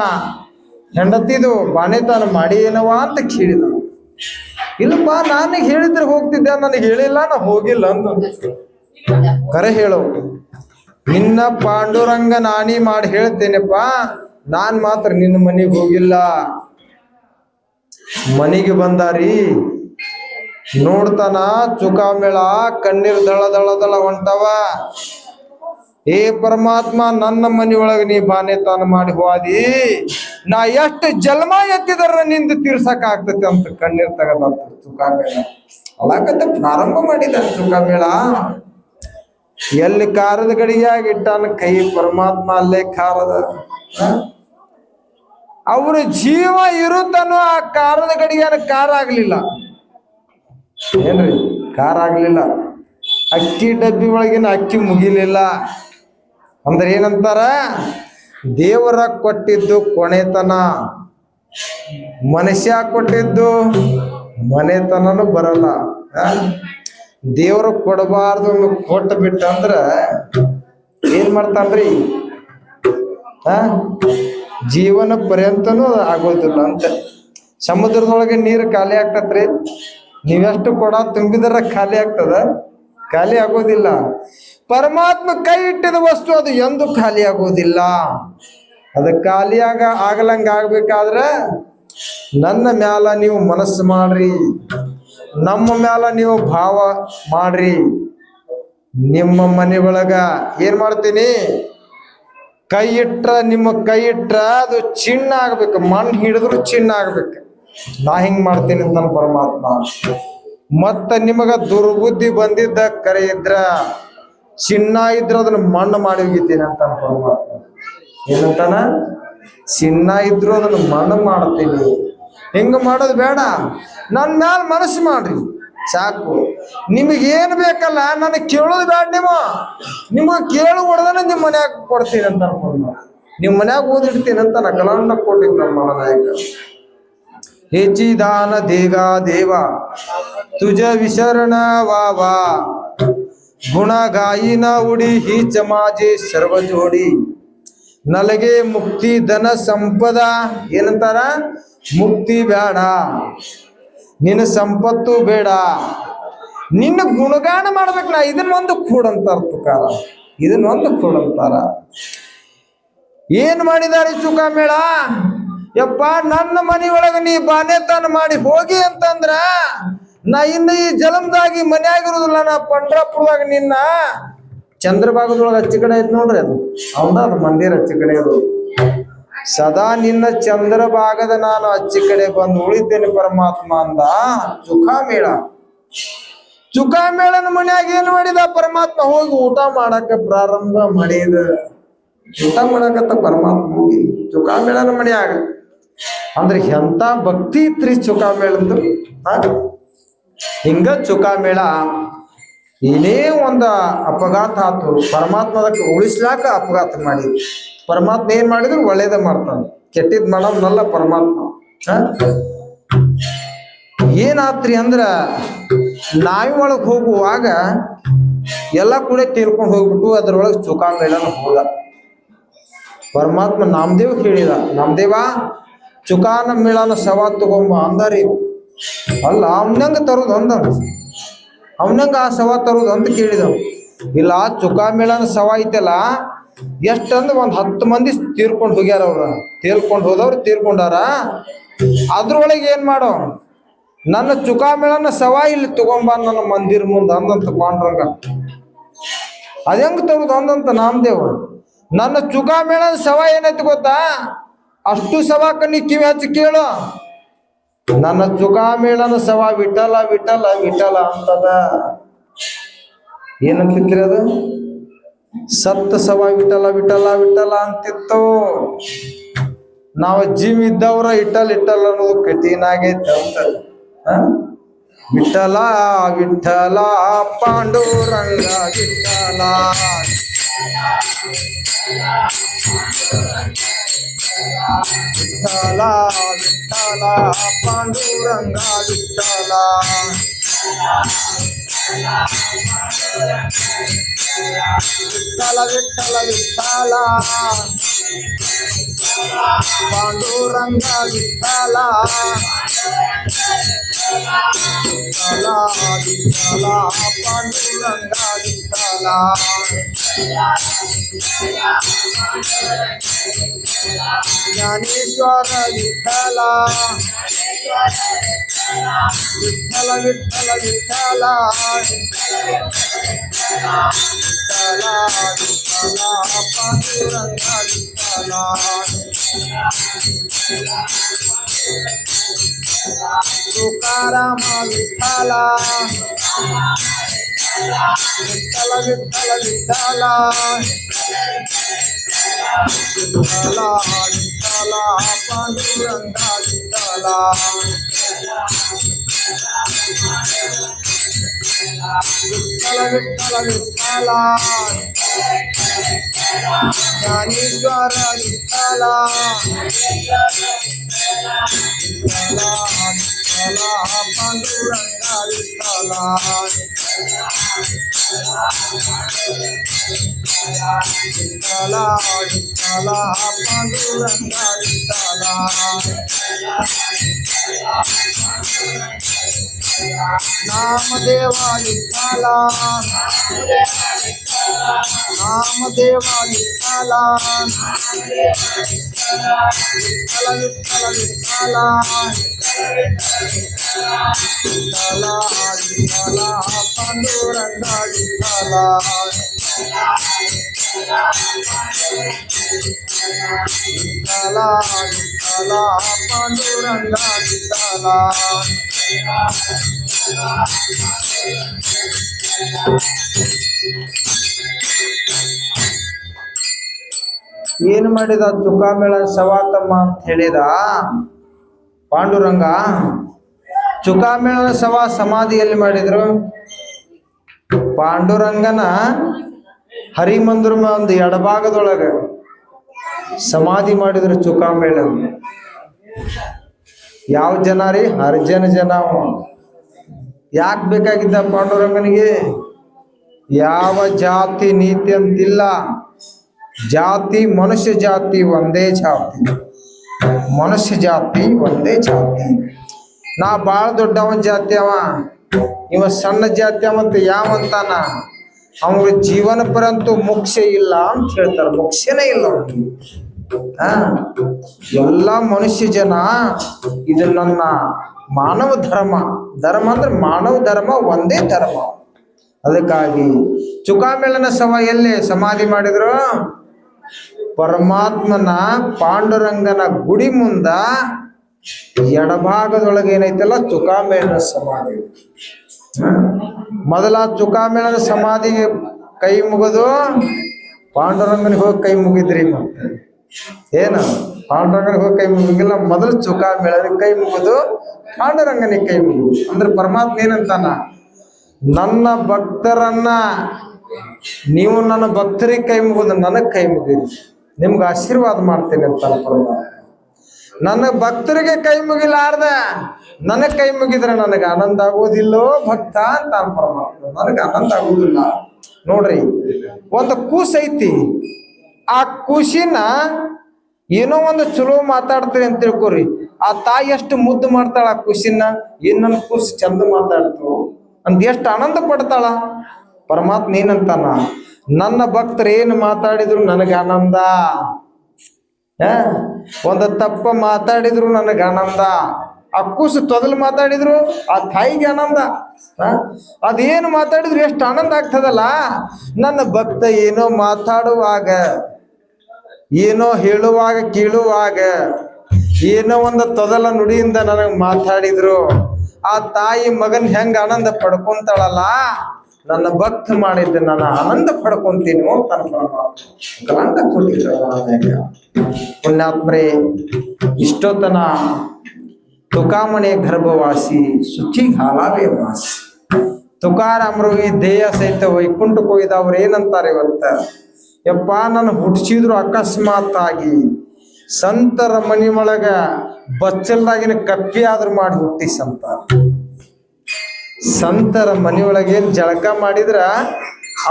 ಹೆಂಡತಿದು ಬಾಣೆತನ ಮಾಡಿ ಏನವ ಅಂತ ಕೇಳಿದ. ಇಲ್ಲಪ್ಪ, ನನಗೆ ಹೇಳಿದ್ರೆ ಹೋಗ್ತಿದ್ದೆ, ನನಗೆ ಹೇಳಿಲ್ಲ, ನಾ ಹೋಗಿಲ್ಲ ಅಂತ. ಕರೆ ಹೇಳು, ನಿನ್ನ ಪಾಂಡುರಂಗ ನಾನಿ ಮಾಡಿ ಹೇಳ್ತೇನೆಪ್ಪ, ನಾನ್ ಮಾತ್ರ ನಿನ್ನ ಮನೆಗೆ ಹೋಗಿಲ್ಲ. ಮನೆಗೆ ಬಂದಾರಿ, ನೋಡ್ತಾನ ಚುಕಾಮೇಳ ಕಣ್ಣೀರ್ ದಳ ದಳ ದಳ ಹೊಂಟವ. ಏ ಪರಮಾತ್ಮ, ನನ್ನ ಮನೆಯೊಳಗೆ ನೀ ಬಾನೆ ತಾನು ಮಾಡಿ ಹೋದಿ, ನಾ ಎಷ್ಟು ಜನ್ಮ ಎತ್ತಿದ್ರ ನಿಂದು ತೀರ್ಸಕ್ ಆಗ್ತೈತಿ ಅಂತ ಕಣ್ಣೀರ್ ತಗದಂತ ಚುಕಾಮೇಳ. ಅಲಾಕತ್ತೆ ಪ್ರಾರಂಭ ಮಾಡಿದ ಚುಕಾಮೇಳ. ಎಲ್ಲಿ ಕಾರದ ಗಡಿಯಾಗಿ ಇಟ್ಟಾನ ಕೈ ಪರಮಾತ್ಮ ಅಲ್ಲೇ ಕಾರದ. ಅವ್ರ ಜೀವ ಇರುತ್ತನೋ ಆ ಕಾರದ ಗಡಿಯಾನ ಕಾರ ಆಗ್ಲಿಲ್ಲ. ಏನ್ರಿ? ಕಾರ ಆಗ್ಲಿಲ್ಲ. ಅಕ್ಕಿ ಡಬ್ಬಿ ಒಳಗಿನ ಅಕ್ಕಿ ಮುಗಿಲಿಲ್ಲ. ಅಂದ್ರೆ ಏನಂತಾರ? ದೇವರ ಕೊಟ್ಟಿದ್ದು ಕೊನೆತನ, ಮನುಷ್ಯ ಕೊಟ್ಟಿದ್ದು ಮನೆತನನು ಬರಲ್ಲ. ದೇವರು ಕೊಡಬಾರ್ದು ಕೊಟ್ಟು ಬಿಟ್ಟಂದ್ರ ಏನ್ ಮಾಡ್ತಾನ್ರಿ? ಜೀವನ ಪರ್ಯಂತನೂ ಆಗೋದಿಲ್ಲ ಅಂತ. ಸಮುದ್ರದೊಳಗೆ ನೀರು ಖಾಲಿ ಆಗ್ತತ್ರಿ, ನೀವೆಷ್ಟು ಕೊಡ ತುಂಬಿದ್ರ ಖಾಲಿ ಆಗ್ತದ? ಖಾಲಿ ಆಗೋದಿಲ್ಲ. ಪರಮಾತ್ಮ ಕೈ ಇಟ್ಟಿದ ವಸ್ತು ಅದು ಎಂದು ಖಾಲಿ ಆಗೋದಿಲ್ಲ. ಅದು ಆಗಲಂಗ ಆಗ್ಬೇಕಾದ್ರೆ ನನ್ನ ಮ್ಯಾಲ ನೀವು ಮನಸ್ಸು ಮಾಡ್ರಿ. ನಮ್ಮ ಮ್ಯಾಲ ನೀವು ಭಾವ ಮಾಡ್ರಿ. ನಿಮ್ಮ ಮನೆ ಒಳಗ ಏನ್ ಮಾಡ್ತೀನಿ, ನಿಮ್ಮ ಕೈ ಇಟ್ರ ಅದು ಚಿನ್ನ ಆಗ್ಬೇಕು, ಮಣ್ಣು ಹಿಡಿದ್ರು ಚಿನ್ನ ಆಗ್ಬೇಕು. ನಾ ಹಿಂಗ್ ಮಾಡ್ತೀನಿ ಅಂತ ಪರಮಾತ್ಮ. ಮತ್ತ ನಿಮಗ ದುರ್ಬುದ್ಧಿ ಬಂದಿದ್ದ ಕರೆ ಇದ್ರ, ಚಿನ್ನ ಇದ್ರ ಅದನ್ನ ಮಣ್ಣು ಮಾಡಿ ಹೋಗಿದ್ದೀನಿ ಅಂತ ಪರಮಾತ್ಮ. ಏನಂತಾನ, ಚಿನ್ನ ಇದ್ರು ಅದನ್ನ ಮಣ್ಣು ಮಾಡ್ತೀನಿ. ಹಿಂಗ ಮಾಡೋದು ಬೇಡ, ನನ್ನ ಮ್ಯಾಲ ಮನಸ್ಸು ಮಾಡ್ರಿ ಸಾಕು. ನಿಮಗೇನು ಬೇಕಲ್ಲ ನನಗೆ ಕೇಳೋದು ಬೇಡ. ನಿಮಗೆ ಕೇಳು ಹೊಡೆದನ ನಿಮ್ಮ ಮನ್ಯಾಗ ಕೊಡ್ತೀನಿ ಅಂತ ಅನ್ಕೊಂಡು ನಿಮ್ಮ ಮನ್ಯಾಗ ಓದಿಡ್ತೀನಿ ಅಂತ ನಕಲನ್ನ ಕೊಟ್ಟಿದ್ದು ನಮ್ಮ ಮಹಾನಾಯಕ. ಹೆಚ್ಚಿದಾನ ದೇಗ ದೇವ ತುಜ ವಿಶರಣ ವಾ ಗುಣ ಗಾಯಿನ ಉಡಿ ಹೀಚ ಮಾಜೆ ಸರ್ವ ಜೋಡಿ. ನಲಗೆ ಮುಕ್ತಿ ಧನ ಸಂಪದ, ಏನಂತಾರ, ಮುಕ್ತಿ ಬೇಡ, ನಿನ್ನ ಸಂಪತ್ತು ಬೇಡ, ನಿನ್ನ ಗುಣಗಾನ ಮಾಡ್ಬೇಕು. ನಾ ಇದನ್ನೊಂದು ಕೂಡಂತಾರ ತುಕಾರ, ಇದನ್ನೊಂದು ಕೂಡಂತಾರ. ಏನ್ ಮಾಡಿದಾರೆ ಚುಕಾಮೇಳ? ಯಪ್ಪ, ನನ್ನ ಮನೆಯೊಳಗ ನೀ ಬಾನೆತನ ಮಾಡಿ ಹೋಗಿ ಅಂತಂದ್ರ ನಾ ಇನ್ನು ಈ ಜಲಮದಾಗಿ ಮನ್ಯಾಗಿರುದಿಲ್ಲ. ನಾ ಪಂಡ್ರಾಪುರದಾಗ ನಿನ್ನ ಚಂದ್ರಭಾಗದೊಳಗೆ ಹಚ್ಚಿ ಕಡೆ ಐತ್ ನೋಡ್ರಿ, ಅದು ಮಂದಿರ ಹಚ್ಚಿ ಕಡೆ ಅದು. ಸದಾ ನಿನ್ನ ಚಂದ್ರಭಾಗದ ನಾನು ಹಚ್ಚಿ ಕಡೆ ಬಂದು ಉಳಿತೇನೆ ಪರಮಾತ್ಮ ಅಂದ ಚುಕಾಮೇಳ. ಚುಕಾಮೇಳನ ಮನ್ಯಾಗ ಏನ್ ಮಾಡಿದ ಪರಮಾತ್ಮ? ಹೋಗಿ ಊಟ ಮಾಡಕ ಪ್ರಾರಂಭ ಮಾಡಿದ. ಊಟ ಮಾಡಕತ್ತ ಪರಮಾತ್ಮ ಹೋಗಿ ಚುಕಾಮೇಳನ ಮನ್ಯಾಗ. ಅಂದ್ರೆ ಎಂತ ಭಕ್ತಿ ಇತ್ರಿ ಚುಕಾಮೇಳಂದು. ಹಿಂಗ ಚುಕಾಮೇಳ ಏನೇ ಒಂದ ಅಪಘಾತ ಆತು, ಪರಮಾತ್ಮ ಅದಕ್ಕೆ ಉಳಿಸ್ಲಾಕ ಅಪಘಾತ ಮಾಡಿ. ಪರಮಾತ್ಮ ಏನ್ ಮಾಡಿದ್ರು ಒಳ್ಳೇದ ಮಾಡ್ತಾನೆ, ಕೆಟ್ಟಿದ್ ಮಾಡೋದ್ನಲ್ಲ ಪರಮಾತ್ಮ. ಏನಾತ್ರಿ ಅಂದ್ರ, ನಾಯಿ ಒಳಗ್ ಹೋಗುವಾಗ ಎಲ್ಲ ಕೂಡ ತೀರ್ಕೊಂಡು ಹೋಗ್ಬಿಟ್ಟು ಅದ್ರೊಳಗೆ ಚುಕಾಮೇಳನ ಹೋದ. ಪರಮಾತ್ಮ ನಾಮದೇವ್ ಹೇಳಿದ, ನಾಮದೇವ ಚುಕಾನ ಮೇಳನ ಸವಾ ತಗೊಂಬ ಅಂದಾರಿ. ಅಲ್ಲ, ಅವನಂಗ ತರುದು ಅಂದ, ಅವನಂಗ ಆ ಸವಾ ತರುದು ಅಂತ ಕೇಳಿದವ್. ಇಲ್ಲ, ಚುಕಾಮೇಳನ ಸವಾ ಐತಲ್ಲ, ಎಷ್ಟಂದ್ರೆ 10 ಮಂದಿ ತೀರ್ಕೊಂಡು ಹೋಗ್ಯಾರ. ತೀರ್ಕೊಂಡವ್ರು ತೀರ್ಕೊಂಡಾರ. ಅದ್ರೊಳಗೆ ಏನ್ ಮಾಡೋ, ನನ್ನ ಚುಕಾಮೇಳನ ಸವಾ ಇಲ್ಲಿ ತಗೊಂಬ ನನ್ನ ಮಂದಿರ ಮುಂದೆ ಅಂದಂತ ಪಾಂಡ್ರಂಗ. ಅದ ಹೆಂಗ್ ತರುದು ಅಂದಂತ ನಾಮದೇವ. ನನ್ನ ಚುಕಾಮೇಳನ ಸವಾ ಏನೈತಿ ಗೊತ್ತಾ? ಅಷ್ಟು ಸವಾಕ ನೀ ಕಿವಿ ಹಚ್ಚಿ ಕೇಳು. ನನ್ನ ಚುಕಾಮೇಳನ ಸವಾ ವಿಠಲ ವಿಠಲ ವಿಠಲ ಅಂತದ. ಏನಂತಿತ್ರಿ ಅದು? ಸತ್ತ ಸವಾ ವಿಠಲ ವಿಠಲ ವಿಠಲ ಅಂತಿತ್ತು. ನಾವು ಜೀವ ಇದ್ದವ್ರ ಇಟ್ಟಲ್ ಇಟ್ಟಲ್ ಅನ್ನೋದು ಕಠಿಣಾಗೈತೆ ಅಂತ. ವಿಠಲ ವಿಠಲ ಪಾಂಡುರಂಗ ವಿಠಲ, ವಿಠಲ ವಿಠಲ ಪಾಂಡುರಂಗ ವಿಠಲ. ವಿಠಲ ವಿಠಲ ವಿಠಲ ಪಾಂಡುರಂಗ ವಿಠಲ. ವಿಠಲ ವಿಠಲ ಪಾಂಡುರಂಗ ವಿಠಲ. ಜ್ಞಾನೇಶ್ವರ ವಿಠಲ, ವಿಠಲ ವಿಠಲ ವಿಠಲ, ವಿಠಲ ವಿಠಲ ಪಾಂಡುರಂಗ ವಿಠಲ. ತುಕಾರಾಮ ವಿಠಲ, ವಿಠಲ ವಿಠಲ ವಿಠಲ, ವಿಠಲ ವಿಠಲ ಪಾಂಡುರಂಗ ವಿಠಲ. ವಿಠಲ ವಿಠಲ ವಿಠಲ ಜ್ಞಾನೇಶ್ವರ ವಿಠಲ. ವಿಠಲ ವಿಠಲ ಪಾಂಡುರಂಗ ವಿಠಲ. ವಿಠಲ ವಿಠಲ ಪಾಂಡುರಂಗ ವಿಠಲ. ನಾಮದೇವ ವಿಠಲ, ನಾಮದೇವ ವಿಠಲ, ವಿಠಲ ವಿಠಲ ವಿಠಲ ವಿಠಲ ಪಾಂಡುರಂಗ ವಿಠಲ ವಿಠಲ ವಿಠಲ ಪಾಂಡುರಂಗ ವಿಠಲ ಏನು ಮಾಡಿದ ಚುಕಾಮೇಳ ಸವಾತಮ್ಮ ಅಂತ ಹೇಳಿದ ಪಾಂಡುರಂಗ. ಚುಕಾಮೇಳ ಸಮಾಧಿಯಲ್ಲಿ ಮಾಡಿದ್ರು. ಪಾಂಡುರಂಗನ ಹರಿಮಂದಿರ ಒಂದು ಎಡಭಾಗದೊಳಗೆ ಸಮಾಧಿ ಮಾಡಿದ್ರು ಚುಕಾಮೇಳ. ಯಾವ ಜನ ರೀ? ಹರಿಜನ ಜನ. ಯಾಕೆ ಬೇಕಾಗಿದ್ದ ಪಾಂಡುರಂಗನಿಗೆ? ಯಾವ ಜಾತಿ ನೀತಿ ಅಂತಿಲ್ಲ. ಜಾತಿ ಮನುಷ್ಯ ಜಾತಿ ಒಂದೇ ಜಾತಿ, ಮನುಷ್ಯ ಜಾತಿ ಒಂದೇ ಜಾತಿ. ನಾ ಬಾಳ ದೊಡ್ಡವನ್ ಜಾತಿ ಅವ, ಇವ ಸಣ್ಣ ಜಾತಿ ಅವಂತ ಯಾವಂತಾನ? ಅವ್ರ ಜೀವನ ಪರಂತೂ ಮೋಕ್ಷ ಇಲ್ಲ ಅಂತ ಹೇಳ್ತಾರ. ಮೋಕ್ಷನೇ ಇಲ್ಲ ಅವ್ರಿಗೆ. ಎಲ್ಲ ಮನುಷ್ಯ ಜನ. ಇದು ನನ್ನ ಮಾನವ ಧರ್ಮ. ಧರ್ಮ ಅಂದ್ರೆ ಮಾನವ ಧರ್ಮ ಒಂದೇ ಧರ್ಮ. ಅದಕ್ಕಾಗಿ ಚುಕಾಮೇಳನ ಎಲ್ಲಿ ಸಮಾಧಿ ಮಾಡಿದ್ರು? ಪರಮಾತ್ಮನ ಪಾಂಡುರಂಗನ ಗುಡಿ ಮುಂದ ಎಡಭಾಗದೊಳಗೆ ಏನೈತಲ್ಲ ಚುಕಾಮೇಳನ ಸಮಾಧಿ. ಮೊದಲ ಚುಕಾಮೇಳನ ಸಮಾಧಿಗೆ ಕೈ ಮುಗಿದು ಪಾಂಡುರಂಗನಿಗೆ ಹೋಗಿ ಕೈ ಮುಗಿದ್ರಿ. ಮತ್ತೆ ಏನು ಪಾಂಡುರಂಗನಿಗೆ ಹೋಗಿ ಕೈ ಮುಗಿಲ್ಲ, ಮೊದಲು ಚುಕಾಮೇಳನಿಗೆ ಕೈ ಮುಗಿದು ಪಾಂಡುರಂಗನಿಗೆ ಕೈ ಮುಗಿದು. ಅಂದ್ರೆ ಪರಮಾತ್ಮ ಏನಂತಾನ? ನನ್ನ ಭಕ್ತರನ್ನ ನೀವು ನನ್ನ ಭಕ್ತರಿಗೆ ಕೈ ಮುಗಿದು ನನಗೆ ಕೈ ಮುಗಿರಿ, ನಿಮ್ಗೆ ಆಶೀರ್ವಾದ ಮಾಡ್ತೇನೆ ಅಂತ ಪರಮಾತ್ಮ. ನನ್ನ ಭಕ್ತರಿಗೆ ಕೈ ಮುಗಿಲಾರ್ದ ನನಗೆ ಕೈ ಮುಗಿದ್ರೆ ನನಗೆ ಆನಂದ ಆಗೋದಿಲ್ಲೋ ಭಕ್ತ ಅಂತ ಪರಮಾತ್ಮ. ನನಗೆ ಆನಂದ ಆಗೋದಿಲ್ಲ. ನೋಡ್ರಿ, ಒಂದು ಕೂಸು ಐತಿ. ಆ ಕೂಸಿನ ಏನೋ ಒಂದು ಚಲೋ ಮಾತಾಡ್ತೀರಿ ಅಂತ ತಿಳ್ಕೊರಿ. ಆ ತಾಯಿ ಎಷ್ಟು ಮುದ್ದು ಮಾಡ್ತಾಳ ಆ ಕೂಸಿನ. ಏನ್ ನನ್ನ ಕೂಸು ಚಂದ ಮಾತಾಡ್ತು ಅಂತ ಎಷ್ಟು ಆನಂದ ಪಡ್ತಾಳ. ಪರಮಾತ್ಮ ಏನಂತಾನ? ನನ್ನ ಭಕ್ತರು ಏನು ಮಾತಾಡಿದ್ರು ನನಗೆ ಆನಂದ. ಒಂದು ತಪ್ಪ ಮಾತಾಡಿದ್ರು ನನಗೆ ಆನಂದ. ಆ ಕೂಸು ತೊದಲು ಮಾತಾಡಿದ್ರು ಆ ತಾಯಿಗೆ ಆನಂದ. ಅದೇನು ಮಾತಾಡಿದ್ರು ಎಷ್ಟು ಆನಂದ ಆಗ್ತದಲ್ಲ. ನನ್ನ ಭಕ್ತ ಏನೋ ಮಾತಾಡುವಾಗ, ಏನೋ ಹೇಳುವಾಗ, ಕೇಳುವಾಗ, ಏನೋ ಒಂದು ತೊದಲ ನುಡಿಯಿಂದ ನನಗೆ ಮಾತಾಡಿದ್ರು ಆ ತಾಯಿ ಮಗನ್ ಹೆಂಗ ಆನಂದ ಪಡ್ಕೊಂತಾಳಲ್ಲ, ನನ್ನ ಭಕ್ತ ಮಾಡಿದ್ದೆ ನಾನು ಆನಂದ ಪಡ್ಕೊಂತೀನಿ ಅಂತ ಕೊಟ್ಟಿದ್ರು. ಪುಣ್ಯಾತ್ಮರೇ, ಇಷ್ಟೊತ್ತನ ತುಕಾಮಣಿ ಗರ್ಭವಾಸಿ ಶುಚಿ ಹಾಲಾವೆ ವಾಸಿ. ತುಕಾರಾಮರು ಈ ದೇಹ ಸಹಿತ ವೈಕುಂಠಕ್ಕೆ ಹೋಗಿದವ್ರು ಏನಂತಾರೆ ಇವತ್ತ? ಯಪ್ಪ, ನಾನು ಹುಟ್ಟಿಸಿದ್ರು ಅಕಸ್ಮಾತ್ ಆಗಿ ಸಂತರ ಮನಿ ಒಳಗ ಬಚ್ಚಲ್ದಾಗಿನ ಕಪ್ಪಿ ಆದ್ರೂ ಮಾಡಿ ಹುಟ್ಟಿ ಸಂತ. ಸಂತರ ಮನಿಯೊಳಗೇನ್ ಜಳಕ ಮಾಡಿದ್ರ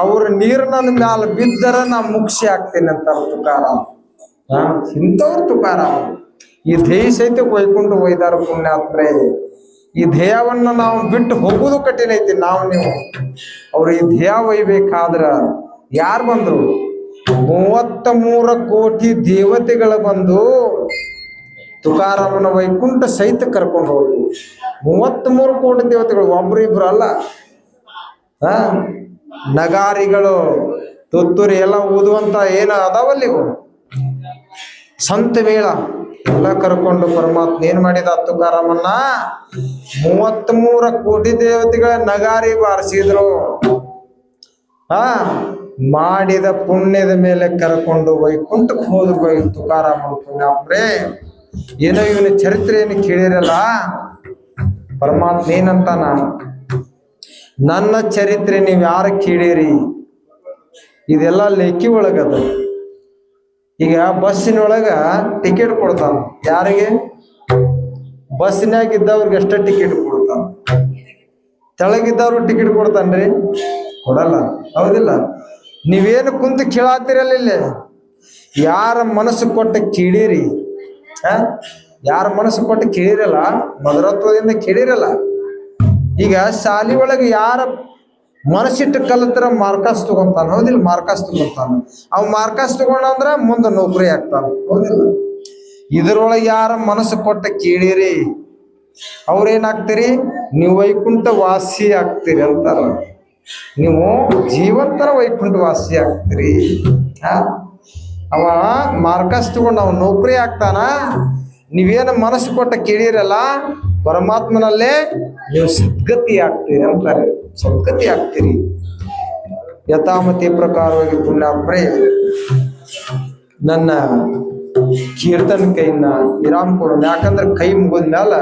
ಅವ್ರ ನೀರು ನನ್ನ ಮ್ಯಾಲ ಬಿದ್ದರ ನಾ ಮುಕ್ಷಿ ಆಗ್ತೇನೆ ಅಂತಾರ ತುಕಾರಾಮ್. ಇಂಥವ್ರು ತುಕಾರಾಮ್. ಈ ದೇಹ ಸಹಿತ ಒಯ್ಕೊಂಡು ಒಯ್ದಾರ ಪುಣ್ಯಾತ್ಮರೇ. ಈ ದೇಹವನ್ನ ನಾವು ಬಿಟ್ಟು ಹೋಗುದು ಕಠಿಣ ಐತಿ. ನೀವು ಅವ್ರು ಈ ದೇಹ ಒಯ್ಬೇಕಾದ್ರ ಯಾರು ಬಂದ್ರು? 33 ಕೋಟಿ ದೇವತೆಗಳು ಬಂದು ತುಕಾರಾಮನ ವೈಕುಂಠ ಸಹಿತ ಕರ್ಕೊಂಡು ಹೋದ್ರು. 33 ಕೋಟಿ ದೇವತೆಗಳು, ಒಬ್ರು ಇಬ್ರು ಅಲ್ಲ. ನಗಾರಿಗಳು, ತುತ್ತೂರಿ ಎಲ್ಲ ಊದುವಂತ ಏನ ಅದಾವಲ್ಲಿವು ಸಂತ ಮೇಳ ಎಲ್ಲ ಕರ್ಕೊಂಡು ಪರಮಾತ್ಮ ಏನ್ ಮಾಡಿದ? ತುಕಾರಾಮನ್ನ 33 ಕೋಟಿ ದೇವತೆಗಳ ನಗಾರಿ ಬಾರಿಸಿದ್ರು. ಮಾಡಿದ ಪುಣ್ಯದ ಮೇಲೆ ಕರ್ಕೊಂಡು ವೈಕುಂಠಕ್ಕೆ ಹೋದ್ರು ತುಕಾರಾಮ ಪುಣ್ಯಾತ್ಮರೇ. ಏನೋ ಇವನ ಚರಿತ್ರೆಯನ್ನು ಕೇಳಿರಲ್ಲ. ಪರಮಾತ್ಮ ಏನಂತಾನ? ನನ್ನ ಚರಿತ್ರೆ ನೀವು ಯಾರು ಕೇಳಿರಿ? ಇದೆಲ್ಲ ಲೇಖಿ ಒಳಗದ. ಈಗ ಬಸ್ಸಿನೊಳಗ ಟಿಕೆಟ್ ಕೊಡ್ತಾನ. ಯಾರಿಗೆ? ಬಸ್ಸಿನಾಗ ಇದ್ದವ್ರಿಗೆ ಅಷ್ಟೇ ಟಿಕೆಟ್ ಕೊಡ್ತಾನ. ತೆಳಗಿದ್ದವ್ರು ಟಿಕೆಟ್ ಕೊಡ್ತಾನ್ರಿ? ಕೊಡಲ್ಲ. ಹೌದಿಲ್ಲ? ನೀವೇನು ಕುಂತು ಕೇಳಾತಿರಲ್ಲ ಇಲ್ಲಿ. ಯಾರ ಮನಸ್ಸು ಕೊಟ್ಟು ಕೇಳಿರಿ, ಯಾರ ಮನಸ್ಸು ಕೊಟ್ಟು ಕೇಳಿರಲ್ಲ, ಮಧುರತ್ವದಿಂದ ಕೇಳಿರಲ್ಲ. ಈಗ ಶಾಲಿ ಒಳಗೆ ಯಾರ ಮನಸ್ಸಿಟ್ಟು ಕಲಿತರ ಮಾರ್ಕಸ್ ತಗೊಂತಾನ. ಹೌದಿಲ್ಲ? ಮಾರ್ಕಸ್ ತಗೊಂತಾನ. ಅವ್ ಮಾರ್ಕಸ್ ತಗೊಂಡಂದ್ರ ಮುಂದೆ ನೌಕರಿ ಆಗ್ತಾನ. ಹೌದಿಲ್ಲ? ಇದ್ರೊಳಗೆ ಯಾರ ಮನಸ್ಸು ಕೊಟ್ಟ ಕೇಳಿರಿ ಅವ್ರೇನಾಗ್ತೀರಿ, ನೀವು ವೈಕುಂಠ ವಾಸಿ ಆಗ್ತೀರಿ ಅಂತಾರ. ನೀವು ಜೀವಂತರ ವೈಕುಂಠ ವಾಸಿ ಆಗ್ತೀರಿ. ಅವ ಮಾರ್ಕಸ್ ತಗೊಂಡು ಅವ ನೌಕರಿ ಆಗ್ತಾನ. ನೀವೇನು ಮನಸ್ಸು ಕೊಟ್ಟ ಕೇಳಿರಲ್ಲ ಪರಮಾತ್ಮನಲ್ಲೇ ನೀವು ಸದ್ಗತಿ ಆಗ್ತೀರಿ ಅಂತಾರೆ. ಸದ್ಗತಿ ಆಗ್ತೀರಿ. ಯಥಾಮತಿ ಪ್ರಕಾರವಾಗಿ ಪುಣ್ಯಾತ್ಮರೇ, ನನ್ನ ಕೀರ್ತನ ಕೈನ ವಿರಾಮ ಕೊಡೋಣ. ಯಾಕಂದ್ರೆ ಕೈ ಮುಗಿದ್ಮೇಲೆ